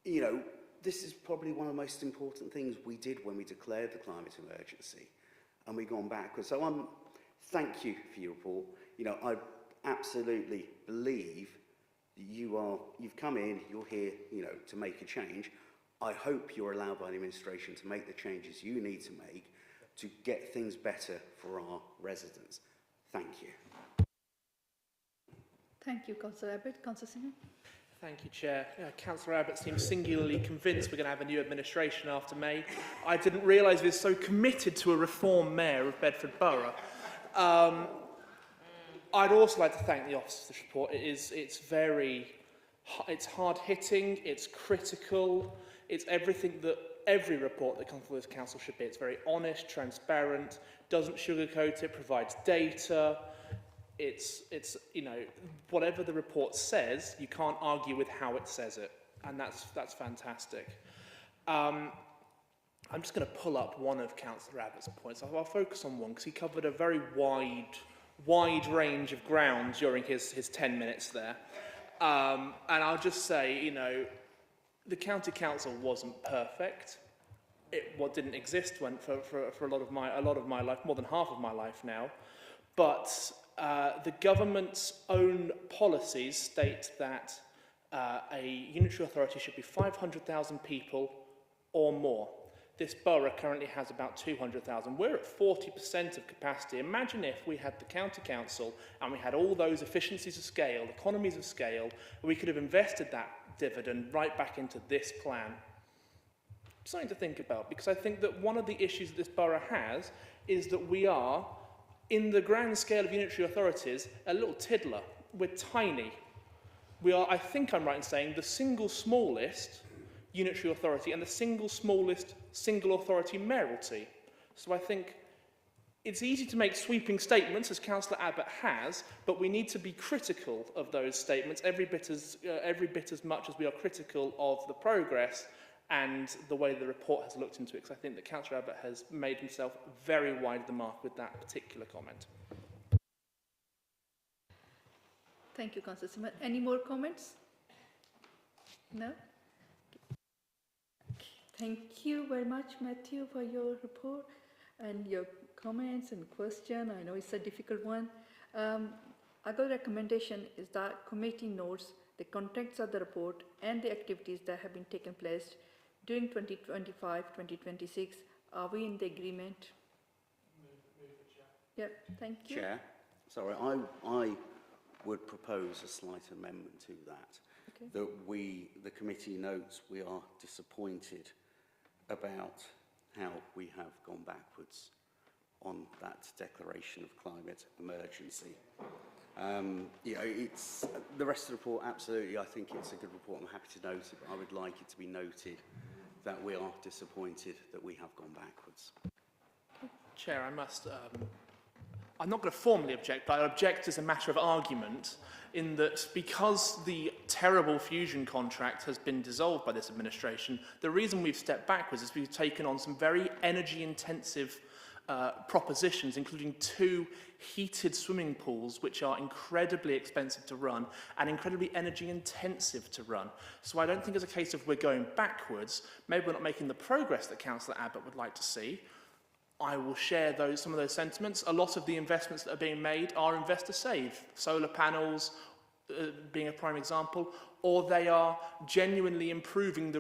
you know, this is probably one of the most important things we did when we declared the climate emergency, and we've gone backwards. So thank you for your report. You know, I absolutely believe you've come in, you're here, you know, to make a change. I hope you're allowed by the administration to make the changes you need to make to get things better for our residents. Thank you. Thank you, Councillor Abbott. Councillor Simon. Thank you, Chair. Councillor Abbott seems singularly convinced we're going to have a new administration after May. I didn't realise he was so committed to a reformed mayor of Bedford Borough. I'd also like to thank the Office for this report. It's hard-hitting, it's critical, it's everything that every report that comes from this council should be. It's very honest, transparent, doesn't sugarcoat it, provides data. It's you know, whatever the report says, you can't argue with how it says it, and that's fantastic. I'm just going to pull up one of Councillor Abbott's points. I'll focus on one because he covered a very wide range of ground during his 10 minutes there. And I'll just say, you know, the County Council wasn't perfect. What didn't exist for a lot of my life, more than half of my life now. But the government's own policies state that a unitary authority should be 500,000 people or more. This borough currently has about 200,000. We're at 40% of capacity. Imagine if we had the county council and we had all those efficiencies of scale, economies of scale, we could have invested that dividend right back into this plan. Something to think about, because I think that one of the issues that this borough has is that we are, in the grand scale of unitary authorities, a little tiddler. We're tiny. We are, I think I'm right in saying, the single smallest unitary authority and the single smallest single authority mayoralty. So I think it's easy to make sweeping statements, as Councillor Abbott has, but we need to be critical of those statements every bit as much as we are critical of the progress and the way the report has looked into it, because I think that Councillor Abbott has made himself very wide of the mark with that particular comment. Thank you, Councillor Simon. Any more comments? No? Thank you very much, Matthew, for your report and your comments and question. I know it's a difficult one. Other recommendation is that committee notes the contents of the report and the activities that have been taken place during 2025-2026. Are we in the agreement? Yep, thank you. Chair, sorry, I would propose a slight amendment to that. Okay. That the committee notes we are disappointed about how we have gone backwards on that declaration of climate emergency. You know, it's the rest of the report, absolutely, I think it's a good report. I'm happy to note it, but I would like it to be noted that we are disappointed that we have gone backwards. Chair, I'm not going to formally object, but I object as a matter of argument in that because the terrible fusion contract has been dissolved by this administration, the reason we've stepped backwards is we've taken on some very energy-intensive propositions, including 2 heated swimming pools, which are incredibly expensive to run and incredibly energy-intensive to run. So I don't think it's a case of we're going backwards. Maybe we're not making the progress that Councillor Abbott would like to see. I will share some of those sentiments. A lot of the investments that are being made are investor-save, solar panels being a prime example, or they are genuinely improving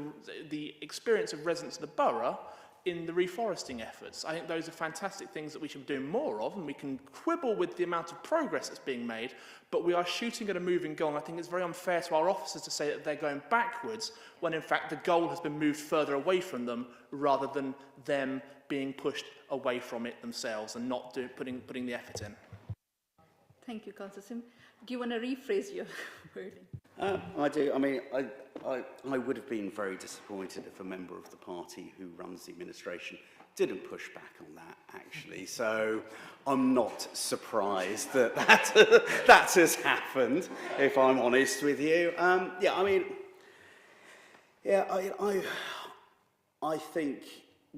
the experience of residents of the borough in the reforesting efforts. I think those are fantastic things that we should be doing more of, and we can quibble with the amount of progress that's being made, but we are shooting at a moving goal, and I think it's very unfair to our officers to say that they're going backwards when in fact the goal has been moved further away from them rather than them being pushed away from it themselves and not putting the effort in. Thank you, Councillor Sim. Do you want to rephrase your wording? I do. I mean, I would have been very disappointed if a member of the party who runs the administration didn't push back on that, actually. So I'm not surprised that that has happened, if I'm honest with you. Yeah, I mean, yeah, I think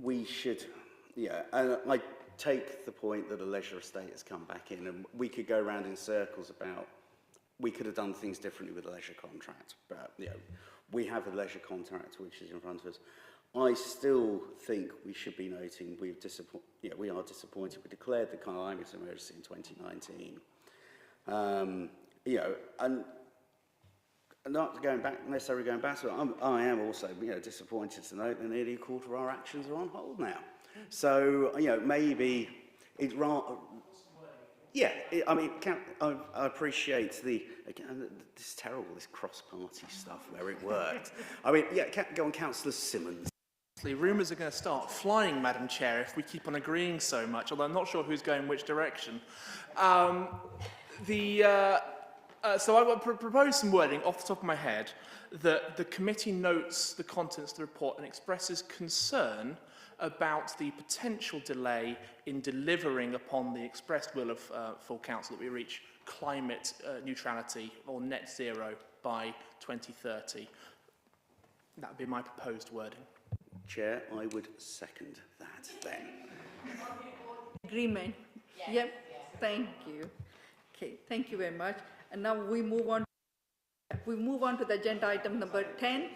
we should, yeah, and I take the point that a leisure estate has come back in, and we could go around in circles about we could have done things differently with a leisure contract, but you know, we have a leisure contract which is in front of us. I still think we should be noting we are disappointed. We declared the climate emergency in 2019. You know, and not going back necessarily going back to it, I am also disappointed to note that nearly a quarter of our actions are on hold now. So maybe it's rather. Yeah, I mean, I appreciate again, this is terrible, this cross-party stuff where it worked. I mean, yeah, go on, Councillor Simmons. Rumours are going to start flying, Madam Chair, if we keep on agreeing so much, although I'm not sure who's going which direction. So I will propose some wording off the top of my head that the committee notes the contents of the report and expresses concern about the potential delay in delivering upon the expressed will of full council that we reach climate neutrality or net zero by 2030. That would be my proposed wording. Chair, I would second that then. Agreement? Yes. Yep. Yes. Thank you. Okay, thank you very much. And now we move on. We move on to the agenda item number 10.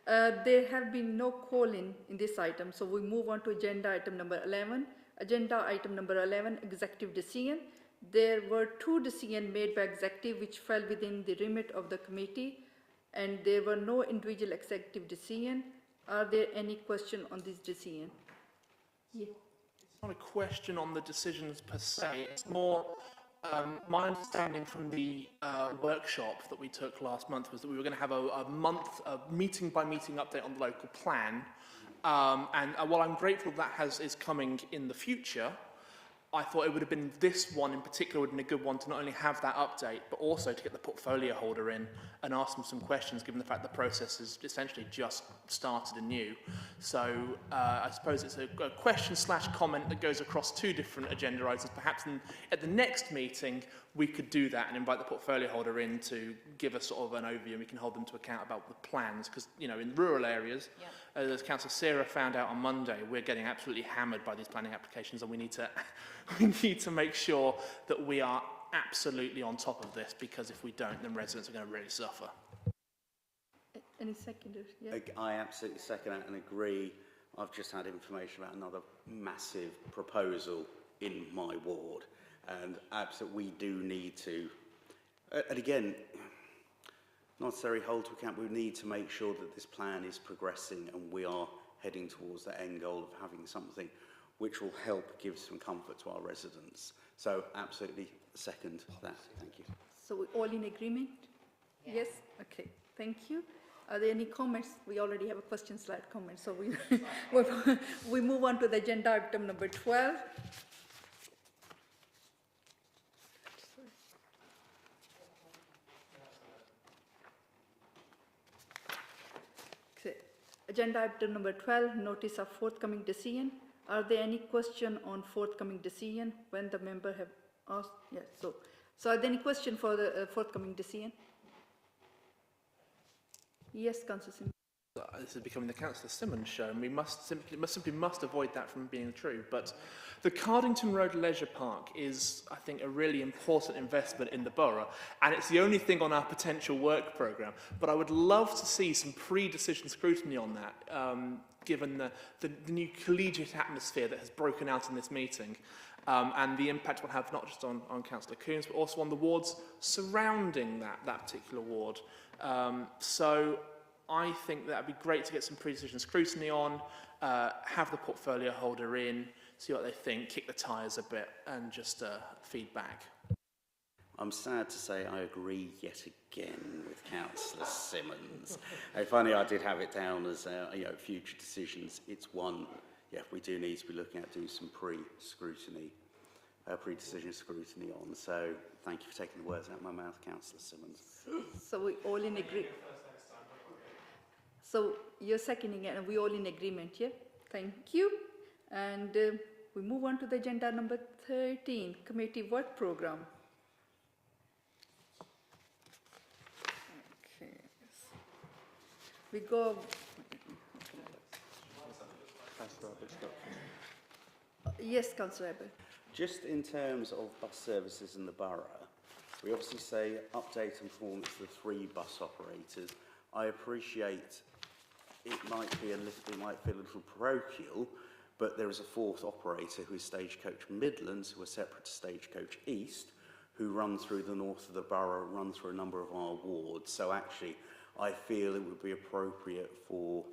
There have been no call-in this item, so we move on to agenda item number 11. Agenda item number 11, executive decision. There were 2 decisions made by executive which fell within the remit of the committee, and there were no individual executive decision. Are there any questions on this decision? Yeah. It's not a question on the decisions per se, it's more my understanding from the workshop that we took last month was that we were going to have a meeting by meeting update on the local plan. And while I'm grateful that is coming in the future, I thought it would have been this one in particular would have been a good one to not only have that update, but also to get the portfolio holder in and ask them some questions, given the fact the process has essentially just started anew. So I suppose it's a question/comment that goes across 2 different agenda items. Perhaps at the next meeting, we could do that and invite the portfolio holder in to give us sort of an overview, and we can hold them to account about the plans. Because, in rural areas, as Councillor Sierra found out on Monday, we're getting absolutely hammered by these planning applications, and we need to make sure that we are absolutely on top of this, because if we don't, then residents are going to really suffer. Any seconders? Yeah. I absolutely second that and agree. I've just had information about another massive proposal in my ward, and absolutely we do need to, and again, not necessarily hold to account, we need to make sure that this plan is progressing and we are heading towards that end goal of having something which will help give some comfort to our residents. So absolutely second that. Thank you. So we're all in agreement? Yes? Okay, thank you. Are there any comments? We already have a question/comment, so we move on to the agenda item number 12. Agenda item number 12, notice of forthcoming decision. Are there any question on forthcoming decision when the member have asked? Yes, so are there any question for the forthcoming decision? Yes, Councillor Simon. This is becoming the Councillor Simmons show, and we must simply avoid that from being true. But the Cardington Road Leisure Park is, I think, a really important investment in the borough, and it's the only thing on our potential work programme. But I would love to see some pre-decision scrutiny on that, given the new collegiate atmosphere that has broken out in this meeting, and the impact it will have not just on Councillor Coombs, but also on the wards surrounding that particular ward. So I think that would be great to get some pre-decision scrutiny on, have the portfolio holder in, see what they think, kick the tyres a bit, and just feedback. I'm sad to say I agree yet again with Councillor Simmons. If only I did have it down as future decisions. It's one, we do need to be looking at doing some pre-decision scrutiny on. So thank you for taking the words out of my mouth, Councillor Simmons. So we all in agreement. So you're seconding it, and we all in agreement, yeah? Thank you. And we move on to the agenda number 13, committee work program. Okay. We go. Yes, Councillor Abbott. Just in terms of bus services in the borough, we obviously say update and performance of the 3 bus operators. I appreciate it might feel a little parochial, but there is a 4th operator who is Stagecoach Midlands, who are separate to Stagecoach East, who run through the north of the borough, run through a number of our wards. So actually, I feel it would be appropriate for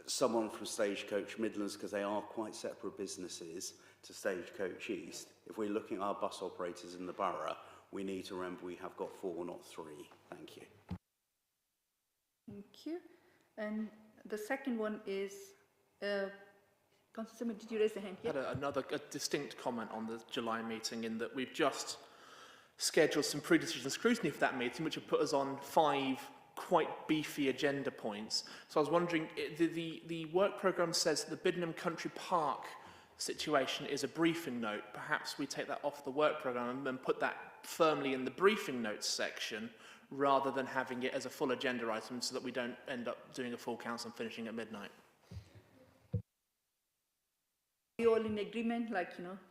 someone from Stagecoach Midlands, because they are quite separate businesses to Stagecoach East. If we're looking at our bus operators in the borough, we need to remember we have got 4, not 3. Thank you. Thank you. And the second one is, Councillor Simon, did you raise a hand? I had a distinct comment on the July meeting, in that we've just scheduled some pre-decision scrutiny for that meeting, which have put us on 5 quite beefy agenda points. So I was wondering, the work programme says that the Biddenham Country Park situation is a briefing note. Perhaps we take that off the work programme and put that firmly in the briefing notes section, rather than having it as a full agenda item, so that we don't end up doing a full council and finishing at midnight. We all in agreement,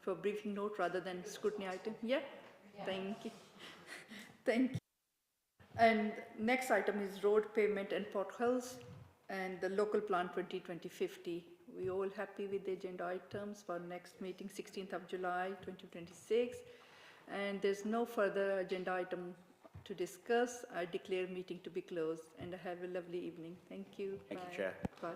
for a briefing note rather than scrutiny item? Yeah? Thank you. Thank you. And next item is road pavement and potholes and the local plan 2020-50. We all happy with the agenda items for next meeting, 16th of July 2026. And there's no further agenda item to discuss. I declare meeting to be closed, and have a lovely evening. Thank you. Thank you, Chair. Bye.